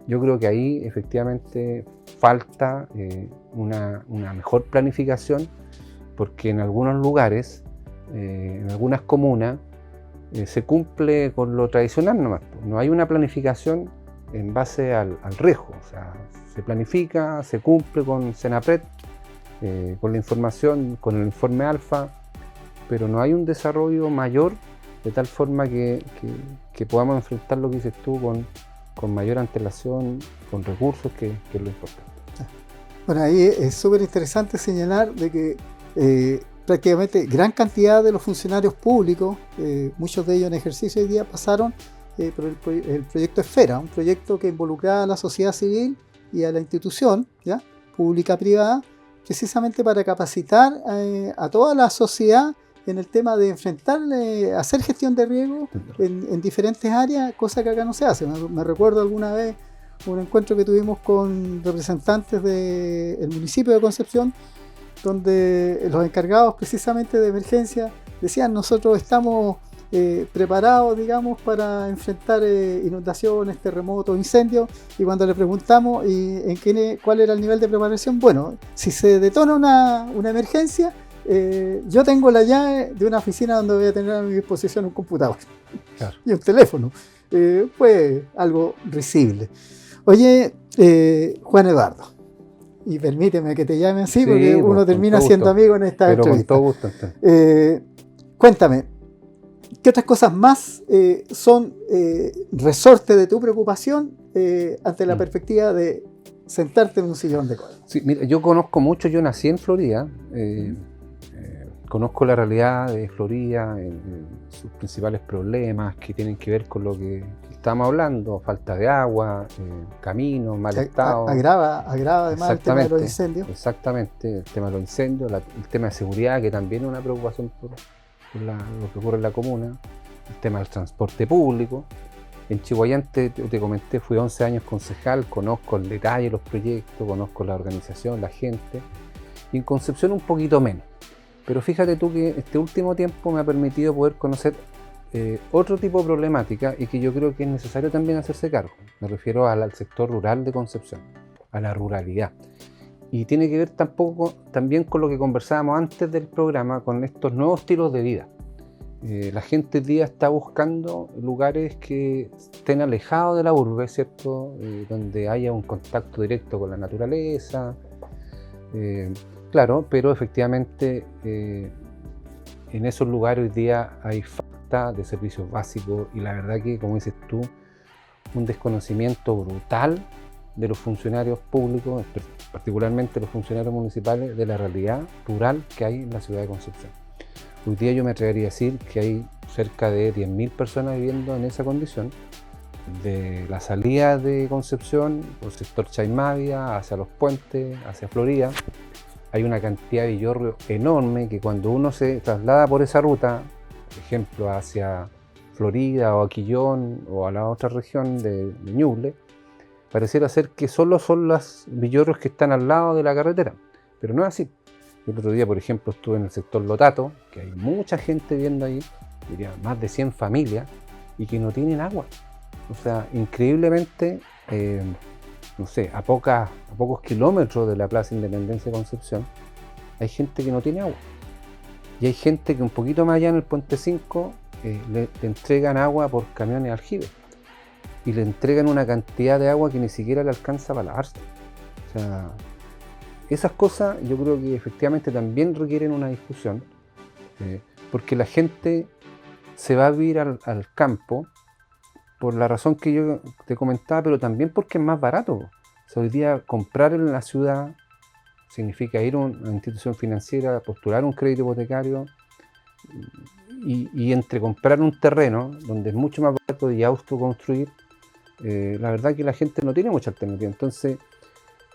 [SPEAKER 2] yo creo que ahí efectivamente falta una mejor planificación, porque en algunos lugares, en algunas comunas, se cumple con lo tradicional nomás. No hay una planificación en base al riesgo. O sea, se planifica, se cumple con Senapred, con la información, con el informe alfa, pero no hay un desarrollo mayor de tal forma que podamos enfrentar lo que dices tú con mayor antelación, con recursos, que es lo importante.
[SPEAKER 1] Bueno, ahí es súper interesante señalar de que prácticamente gran cantidad de los funcionarios públicos, muchos de ellos en ejercicio hoy día, pasaron por el proyecto Esfera, un proyecto que involucraba a la sociedad civil y a la institución, ¿ya?, pública-privada, precisamente para capacitar a toda la sociedad en el tema de enfrentar, hacer gestión de riesgo en diferentes áreas, cosa que acá no se hace. Me recuerdo alguna vez un encuentro que tuvimos con representantes del municipio de Concepción, donde los encargados precisamente de emergencia decían: nosotros estamos preparados, digamos, para enfrentar inundaciones, terremotos, incendios, y cuando le preguntamos cuál era el nivel de preparación, bueno, si se detona una emergencia, yo tengo la llave de una oficina donde voy a tener a mi disposición un computador, claro, y un teléfono. Fue algo risible. Oye, Juan Eduardo, y permíteme que te llame así, sí, porque uno termina siendo amigo en esta entrevista. Con todo gusto. Cuéntame, ¿qué otras cosas más son resorte de tu preocupación ante la perspectiva de sentarte en un sillón de cola?
[SPEAKER 2] Sí, mira, yo conozco mucho, yo nací en Florida, conozco la realidad de Florida, sus principales problemas que tienen que ver con lo que estamos hablando: falta de agua, caminos, mal estado.
[SPEAKER 1] Agrava además el tema de los incendios.
[SPEAKER 2] Exactamente, el tema de los incendios, el tema de seguridad, que también es una preocupación por lo que ocurre en la comuna, el tema del transporte público. En Chihuayante, te comenté, fui 11 años concejal, conozco el detalle, los proyectos, conozco la organización, la gente, y en Concepción un poquito menos. Pero fíjate tú que este último tiempo me ha permitido poder conocer otro tipo de problemática, y que yo creo que es necesario también hacerse cargo. Me refiero al sector rural de Concepción, a la ruralidad. Y tiene que ver también con lo que conversábamos antes del programa, con estos nuevos estilos de vida. La gente hoy día está buscando lugares que estén alejados de la urbe, ¿cierto? Donde haya un contacto directo con la naturaleza. Claro, pero efectivamente en esos lugares hoy día hay falta de servicios básicos, y la verdad que, como dices tú, un desconocimiento brutal de los funcionarios públicos, particularmente los funcionarios municipales, de la realidad rural que hay en la ciudad de Concepción. Hoy día yo me atrevería a decir que hay cerca de 10.000 personas viviendo en esa condición. De la salida de Concepción, por el sector Chaimavia, hacia los puentes, hacia Florida, hay una cantidad de villorrios enorme que, cuando uno se traslada por esa ruta, por ejemplo hacia Florida o a Quillón o a la otra región de Ñuble, pareciera ser que solo son los villorrios que están al lado de la carretera, pero no es así. El otro día, por ejemplo, estuve en el sector Lotato, que hay mucha gente viviendo ahí, diría más de 100 familias, y que no tienen agua. O sea, increíblemente, no sé, a pocos kilómetros de la Plaza Independencia de Concepción, hay gente que no tiene agua. Y hay gente que un poquito más allá en el Puente 5 le entregan agua por camiones aljibes. Y le entregan una cantidad de agua que ni siquiera le alcanza para lavarse. O sea, esas cosas yo creo que efectivamente también requieren una discusión, porque la gente se va a vivir al campo por la razón que yo te comentaba, pero también porque es más barato. O sea, hoy día comprar en la ciudad significa ir a una institución financiera, postular un crédito hipotecario y entre comprar un terreno donde es mucho más barato y autoconstruir, la verdad que la gente no tiene mucha alternativa. Entonces,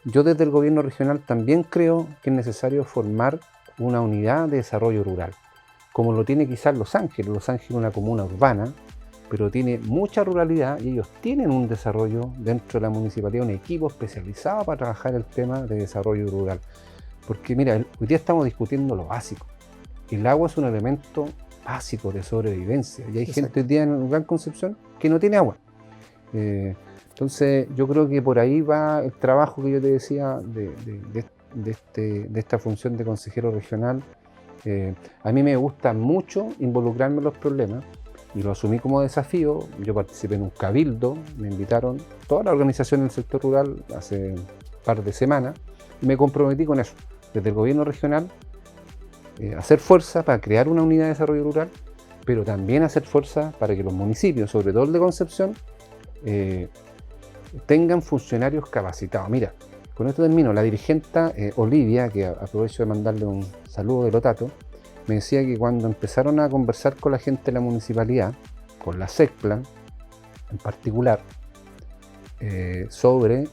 [SPEAKER 2] yo desde el gobierno regional también creo que es necesario formar una unidad de desarrollo rural, como lo tiene quizás Los Ángeles. Los Ángeles es una comuna urbana, pero tiene mucha ruralidad y ellos tienen un desarrollo dentro de la municipalidad, un equipo especializado para trabajar el tema de desarrollo rural. Porque mira, hoy día estamos discutiendo lo básico. El agua es un elemento básico de sobrevivencia y hay gente hoy día en Gran Concepción que no tiene agua. Entonces yo creo que por ahí va el trabajo que yo te decía de esta función de consejero regional. A mí me gusta mucho involucrarme en los problemas y lo asumí como desafío. Yo participé en un cabildo, me invitaron toda la organización del sector rural hace un par de semanas y me comprometí con eso, desde el gobierno regional, hacer fuerza para crear una unidad de desarrollo rural, pero también hacer fuerza para que los municipios, sobre todo el de Concepción, tengan funcionarios capacitados. Mira, con esto termino. La dirigente Olivia, que aprovecho de mandarle un saludo de Lotato, me decía que cuando empezaron a conversar con la gente de la municipalidad, con la SECPLAN en particular, sobre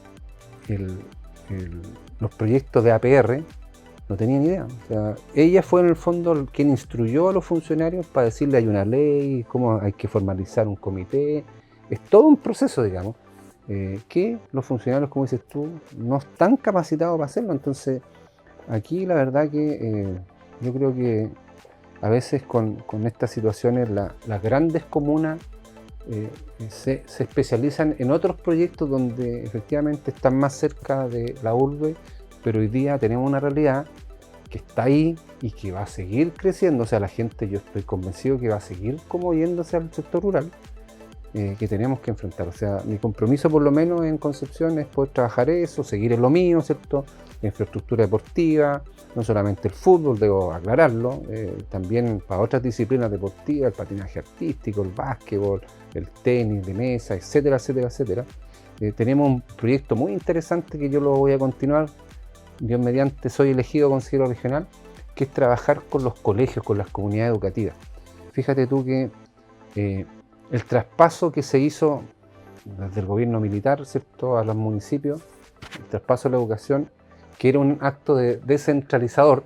[SPEAKER 2] los proyectos de APR, no tenían idea. O sea, ella fue en el fondo quien instruyó a los funcionarios para decirle hay una ley, cómo hay que formalizar un comité. Es todo un proceso, digamos, que los funcionarios, como dices tú, no están capacitados para hacerlo. Entonces, aquí la verdad que yo creo que a veces con estas situaciones las grandes comunas se especializan en otros proyectos donde efectivamente están más cerca de la urbe, pero hoy día tenemos una realidad que está ahí y que va a seguir creciendo. O sea, la gente, yo estoy convencido que va a seguir como yéndose al sector rural, que tenemos que enfrentar. O sea, mi compromiso por lo menos en Concepción es poder trabajar eso, seguir en lo mío, ¿cierto? La infraestructura deportiva, no solamente el fútbol, debo aclararlo, también para otras disciplinas deportivas, el patinaje artístico, el básquetbol, el tenis de mesa, etcétera, etcétera, etcétera. Tenemos un proyecto muy interesante que yo lo voy a continuar. Dios mediante, soy elegido consejero regional, que es trabajar con los colegios, con las comunidades educativas. Fíjate tú que el traspaso que se hizo desde el gobierno militar, ¿cierto?, a los municipios, el traspaso de la educación, que era un acto descentralizador,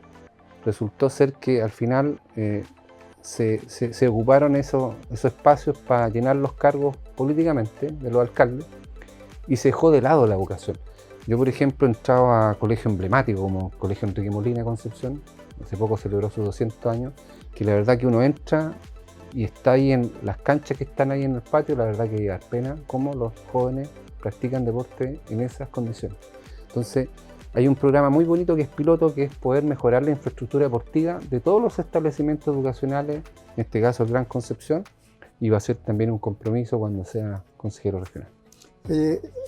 [SPEAKER 2] resultó ser que al final se ocuparon esos espacios para llenar los cargos políticamente de los alcaldes y se dejó de lado la educación. Yo, por ejemplo, he entrado a colegios emblemáticos como el Colegio Enrique Molina de Concepción, hace poco celebró sus 200 años, que la verdad que uno entra y está ahí en las canchas que están ahí en el patio, la verdad que da pena cómo los jóvenes practican deporte en esas condiciones. Entonces, hay un programa muy bonito que es piloto, que es poder mejorar la infraestructura deportiva de todos los establecimientos educacionales, en este caso el Gran Concepción, y va a ser también un compromiso cuando sea consejero regional.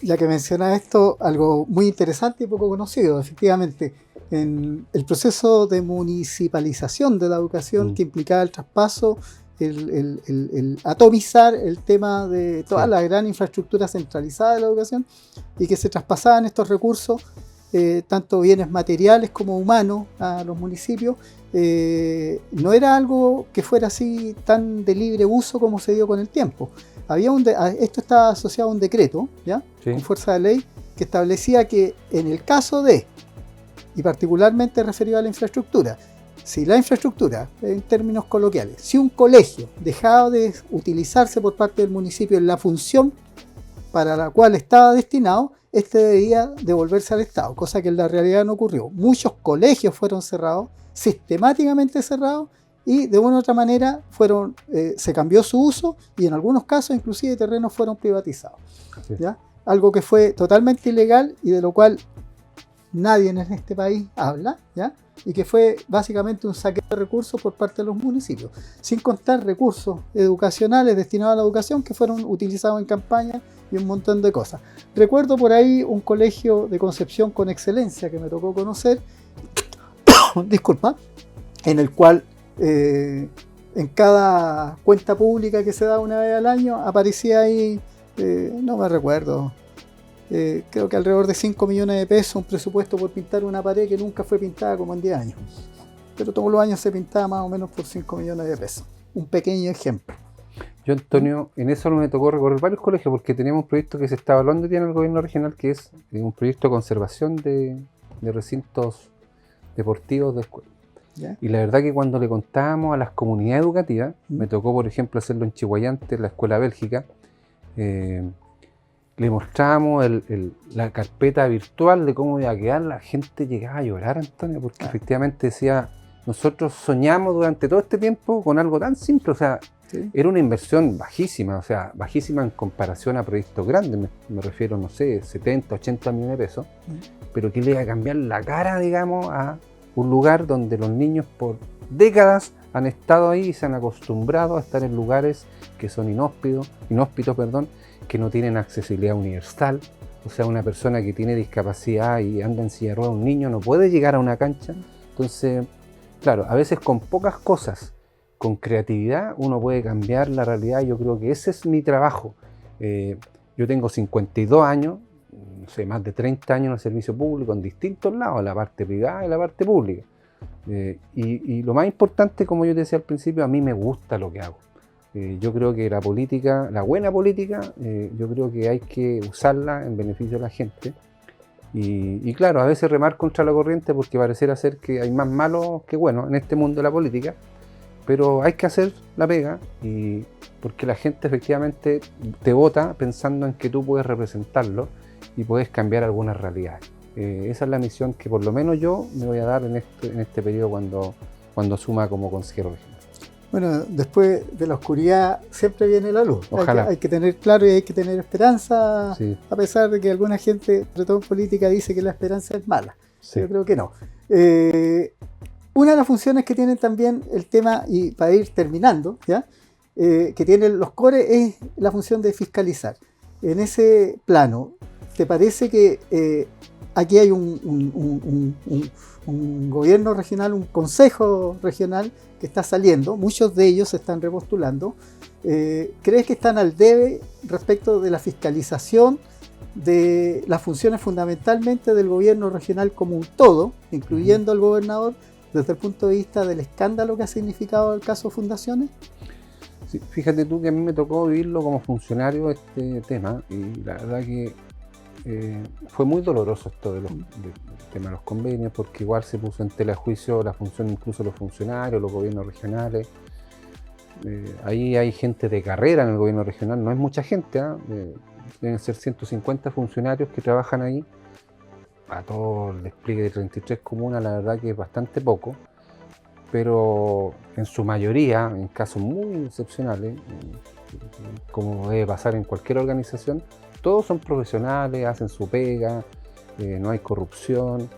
[SPEAKER 1] Ya que menciona esto, algo muy interesante y poco conocido, efectivamente, en el proceso de municipalización de la educación que implicaba el traspaso, el atomizar el tema de toda la gran infraestructura centralizada de la educación y que se traspasaban estos recursos, tanto bienes materiales como humanos, a los municipios, no era algo que fuera así tan de libre uso como se dio con el tiempo. Esto estaba asociado a un decreto, ¿ya? Sí. Con fuerza de ley, que establecía que en el caso de, y particularmente referido a la infraestructura, si la infraestructura, en términos coloquiales, si un colegio dejaba de utilizarse por parte del municipio en la función para la cual estaba destinado, este debía devolverse al Estado, cosa que en la realidad no ocurrió. Muchos colegios fueron cerrados, sistemáticamente cerrados, y de una u otra manera se cambió su uso y en algunos casos inclusive terrenos fueron privatizados.
[SPEAKER 2] Sí.
[SPEAKER 1] ¿Ya? Algo que fue totalmente ilegal y de lo cual nadie en este país habla, ¿ya? Y que fue básicamente un saqueo de recursos por parte de los municipios, sin contar recursos educacionales destinados a la educación que fueron utilizados en campaña y un montón de cosas. Recuerdo por ahí un colegio de Concepción con excelencia que me tocó conocer, disculpa, en el cual en cada cuenta pública que se da una vez al año aparecía ahí, no me recuerdo, creo que alrededor de 5 millones de pesos, un presupuesto por pintar una pared que nunca fue pintada como en 10 años. Pero todos los años se pintaba más o menos por 5 millones de pesos. Un pequeño ejemplo.
[SPEAKER 2] Yo, Antonio, en eso me tocó recorrer varios colegios porque teníamos un proyecto que se está evaluando ya en el gobierno regional, que es un proyecto de conservación de recintos deportivos de escuela.
[SPEAKER 1] ¿Ya?
[SPEAKER 2] Y la verdad que cuando le contábamos a las comunidades educativas, me tocó por ejemplo hacerlo en Chihuayante, en la escuela Bélgica, le mostrábamos la carpeta virtual de cómo iba a quedar, la gente llegaba a llorar, Antonio, porque efectivamente decía, nosotros soñamos durante todo este tiempo con algo tan simple, o sea, ¿sí? Era una inversión bajísima, o sea, bajísima en comparación a proyectos grandes, me refiero, no sé, 70, 80 millones de pesos, pero que le iba a cambiar la cara, digamos, a un lugar donde los niños por décadas han estado ahí y se han acostumbrado a estar en lugares que son inhóspitos, que no tienen accesibilidad universal. O sea, una persona que tiene discapacidad y anda en silla de ruedas, un niño no puede llegar a una cancha. Entonces, claro, a veces con pocas cosas, con creatividad, uno puede cambiar la realidad. Yo creo que ese es mi trabajo. Yo tengo 52 años, no sé, más de 30 años en el servicio público en distintos lados, la parte privada y la parte pública. Y lo más importante, como yo te decía al principio, a mí me gusta lo que hago. Yo creo que la política, la buena política, yo creo que hay que usarla en beneficio de la gente. Y claro, a veces remar contra la corriente porque pareciera ser que hay más malos que buenos en este mundo de la política, pero hay que hacer la pega porque la gente efectivamente te vota pensando en que tú puedes representarlo y puedes cambiar algunas realidades. Esa es la misión que por lo menos yo me voy a dar en este periodo cuando asuma como consejero regional.
[SPEAKER 1] Bueno, después de la oscuridad siempre viene la luz.
[SPEAKER 2] Ojalá.
[SPEAKER 1] Hay que tener claro y hay que tener esperanza,
[SPEAKER 2] Sí.
[SPEAKER 1] A pesar de que alguna gente, sobre todo en política, dice que la esperanza es mala.
[SPEAKER 2] Sí.
[SPEAKER 1] Yo creo que no. Una de las funciones que tienen también el tema, y para ir terminando, ¿ya? Que tienen los CORE es la función de fiscalizar. En ese plano, ¿te parece que aquí hay un gobierno regional, un consejo regional que está saliendo, muchos de ellos se están repostulando? ¿Crees que están al debe respecto de la fiscalización de las funciones fundamentalmente del gobierno regional como un todo, incluyendo al gobernador, desde el punto de vista del escándalo que ha significado el caso Fundaciones?
[SPEAKER 2] Sí, fíjate tú que a mí me tocó vivirlo como funcionario este tema y la verdad que fue muy doloroso esto del tema de los convenios, porque igual se puso en tela de juicio la función incluso de los funcionarios, los gobiernos regionales. Ahí hay gente de carrera en el gobierno regional, no es mucha gente, deben ser 150 funcionarios que trabajan ahí. A todo el despliegue de 33 comunas, la verdad que es bastante poco, pero en su mayoría, en casos muy excepcionales, como debe pasar en cualquier organización, todos son profesionales, hacen su pega, no hay corrupción.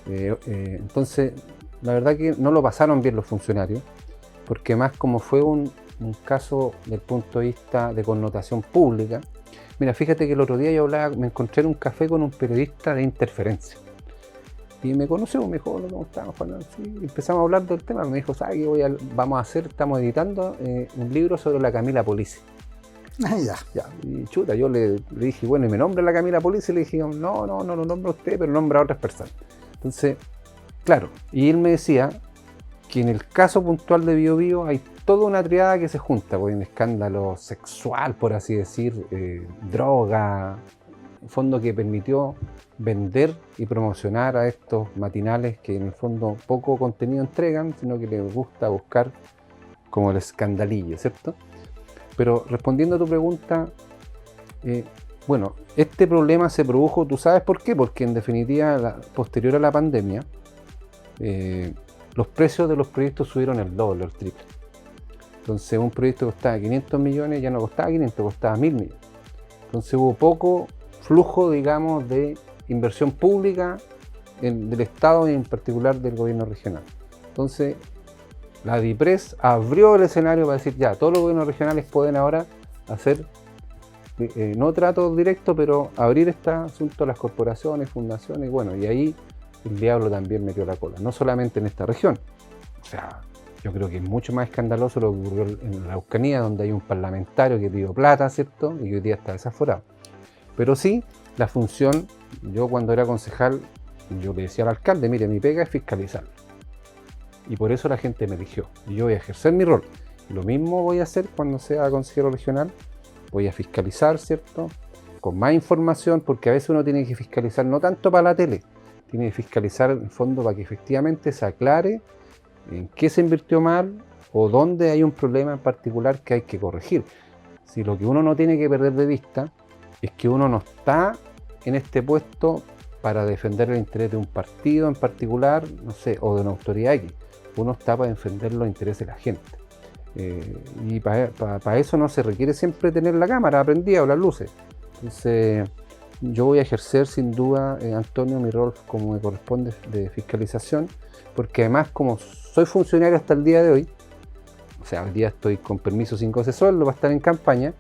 [SPEAKER 2] Entonces, la verdad que no lo pasaron bien los funcionarios, porque más como fue un caso del punto de vista de connotación pública. Mira, fíjate que el otro día me encontré en un café con un periodista de Interferencia. Y me conoció, me dijo, ¿cómo estamos? Sí, empezamos a hablar del tema, me dijo, ¿sabes qué vamos a hacer? Estamos editando un libro sobre la Camila Polici.
[SPEAKER 1] Ah, ya.
[SPEAKER 2] Y chuta, yo le dije, bueno, ¿y me nombra la Camila Polici? Y le dije, no lo nombra usted, pero nombra a otras personas. Entonces, claro, y él me decía que en el caso puntual de Bío Bío hay toda una triada que se junta, pues, un escándalo sexual, por así decir, droga, en fondo que permitió vender y promocionar a estos matinales que en el fondo poco contenido entregan, sino que les gusta buscar como el escandalillo, ¿cierto? Pero respondiendo a tu pregunta, Bueno, este problema se produjo, ¿tú sabes por qué? Porque en definitiva, posterior a la pandemia, los precios de los proyectos subieron el doble, el triple. Entonces un proyecto que costaba 500 millones ya no costaba 500, costaba 1000 millones. Entonces hubo poco flujo, digamos, de inversión pública del Estado y en particular del gobierno regional. Entonces la DIPRES abrió el escenario para decir ya, todos los gobiernos regionales pueden ahora hacer, no tratos directos, pero abrir este asunto a las corporaciones, fundaciones, bueno, y ahí el diablo también metió la cola, no solamente en esta región. O sea, yo creo que es mucho más escandaloso lo que ocurrió en la Araucanía, donde hay un parlamentario que pidió plata, ¿cierto? Y hoy día está desaforado. Pero sí, la función, yo cuando era concejal, yo le decía al alcalde, mire, mi pega es fiscalizar. Y por eso la gente me eligió. Y yo voy a ejercer mi rol. Lo mismo voy a hacer cuando sea consejero regional. Voy a fiscalizar, ¿cierto? Con más información, porque a veces uno tiene que fiscalizar no tanto para la tele, tiene que fiscalizar en fondo para que efectivamente se aclare en qué se invirtió mal o dónde hay un problema en particular que hay que corregir. Si lo que uno no tiene que perder de vista es que uno no está en este puesto para defender el interés de un partido en particular, no sé, o de una autoridad X. Uno está para defender los intereses de la gente. Y para eso no se requiere siempre tener la cámara prendida o las luces. Entonces, yo voy a ejercer sin duda, Antonio, mi rol como me corresponde de fiscalización, porque además como soy funcionario hasta el día de hoy, o sea, hoy día estoy con permiso sin goce de sueldo para estar en campaña,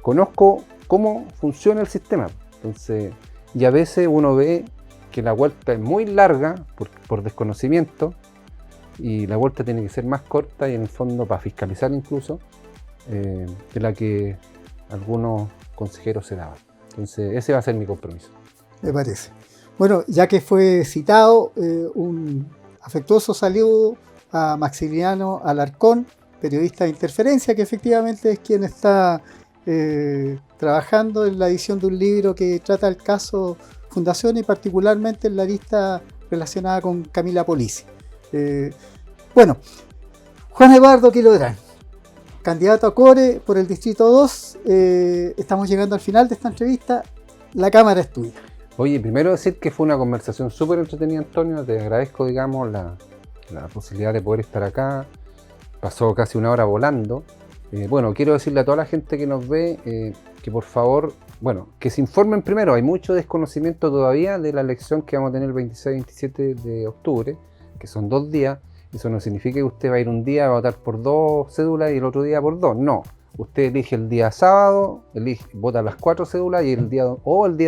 [SPEAKER 2] conozco cómo funciona el sistema. Entonces, y a veces uno ve que la vuelta es muy larga por desconocimiento, y la vuelta tiene que ser más corta y en el fondo para fiscalizar incluso, de la que algunos consejeros se daban. Entonces ese va a ser mi compromiso.
[SPEAKER 1] Me parece. Bueno, ya que fue citado, un afectuoso saludo a Maximiliano Alarcón, periodista de Interferencia, que efectivamente es quien está trabajando en la edición de un libro que trata el caso Fundación y particularmente en la lista relacionada con Camila Polisi. Bueno, Juan Eduardo Quilodrán, candidato a Core por el Distrito 2. Estamos llegando al final de esta entrevista. La cámara es tuya.
[SPEAKER 2] Oye, primero decir que fue una conversación súper entretenida, Antonio. Te agradezco, digamos, la posibilidad de poder estar acá. Pasó casi una hora volando. Bueno, quiero decirle a toda la gente que nos ve que por favor, bueno, que se informen primero. Hay mucho desconocimiento todavía de la elección que vamos a tener el 26-27 de octubre, que son 2 días. Eso no significa que usted va a ir un día a votar por 2 cédulas y el otro día por 2. No. Usted elige el día sábado, vota las 4 cédulas y el día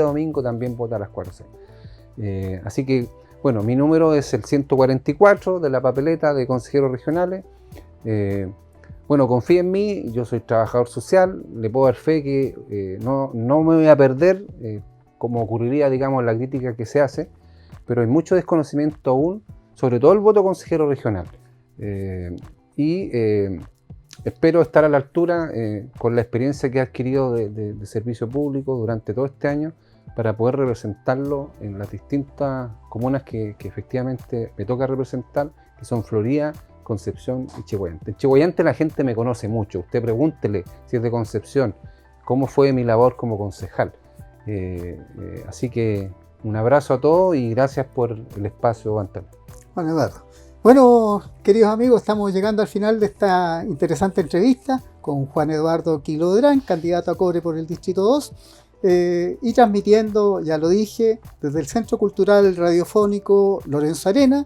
[SPEAKER 2] domingo también vota las 4 cédulas. Así que, bueno, mi número es el 144 de la papeleta de consejeros regionales. Bueno, confíe en mí, yo soy trabajador social, le puedo dar fe que no me voy a perder, como ocurriría, digamos, la crítica que se hace, pero hay mucho desconocimiento aún, sobre todo el voto consejero regional. Espero estar a la altura con la experiencia que he adquirido de servicio público durante todo este año para poder representarlo en las distintas comunas que efectivamente me toca representar, que son Florida, Concepción y Chihhuayante. En Chihhuayante la gente me conoce mucho. Usted pregúntele si es de Concepción, cómo fue mi labor como concejal. Así que un abrazo a todos y gracias por el espacio, Antonio.
[SPEAKER 1] Juan Eduardo. Bueno, queridos amigos, estamos llegando al final de esta interesante entrevista con Juan Eduardo Quilodrán, candidato a Core por el Distrito 2, y transmitiendo, ya lo dije, desde el Centro Cultural Radiofónico Lorenzo Arena.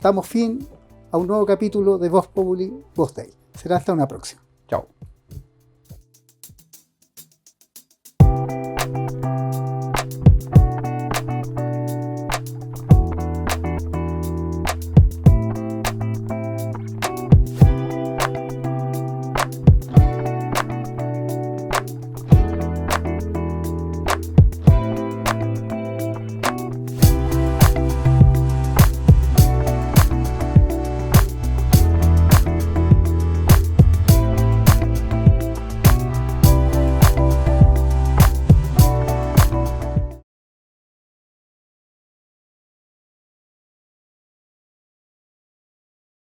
[SPEAKER 1] Damos fin a un nuevo capítulo de Voz Populi, Voz Dei. Será hasta una próxima.
[SPEAKER 2] Chao.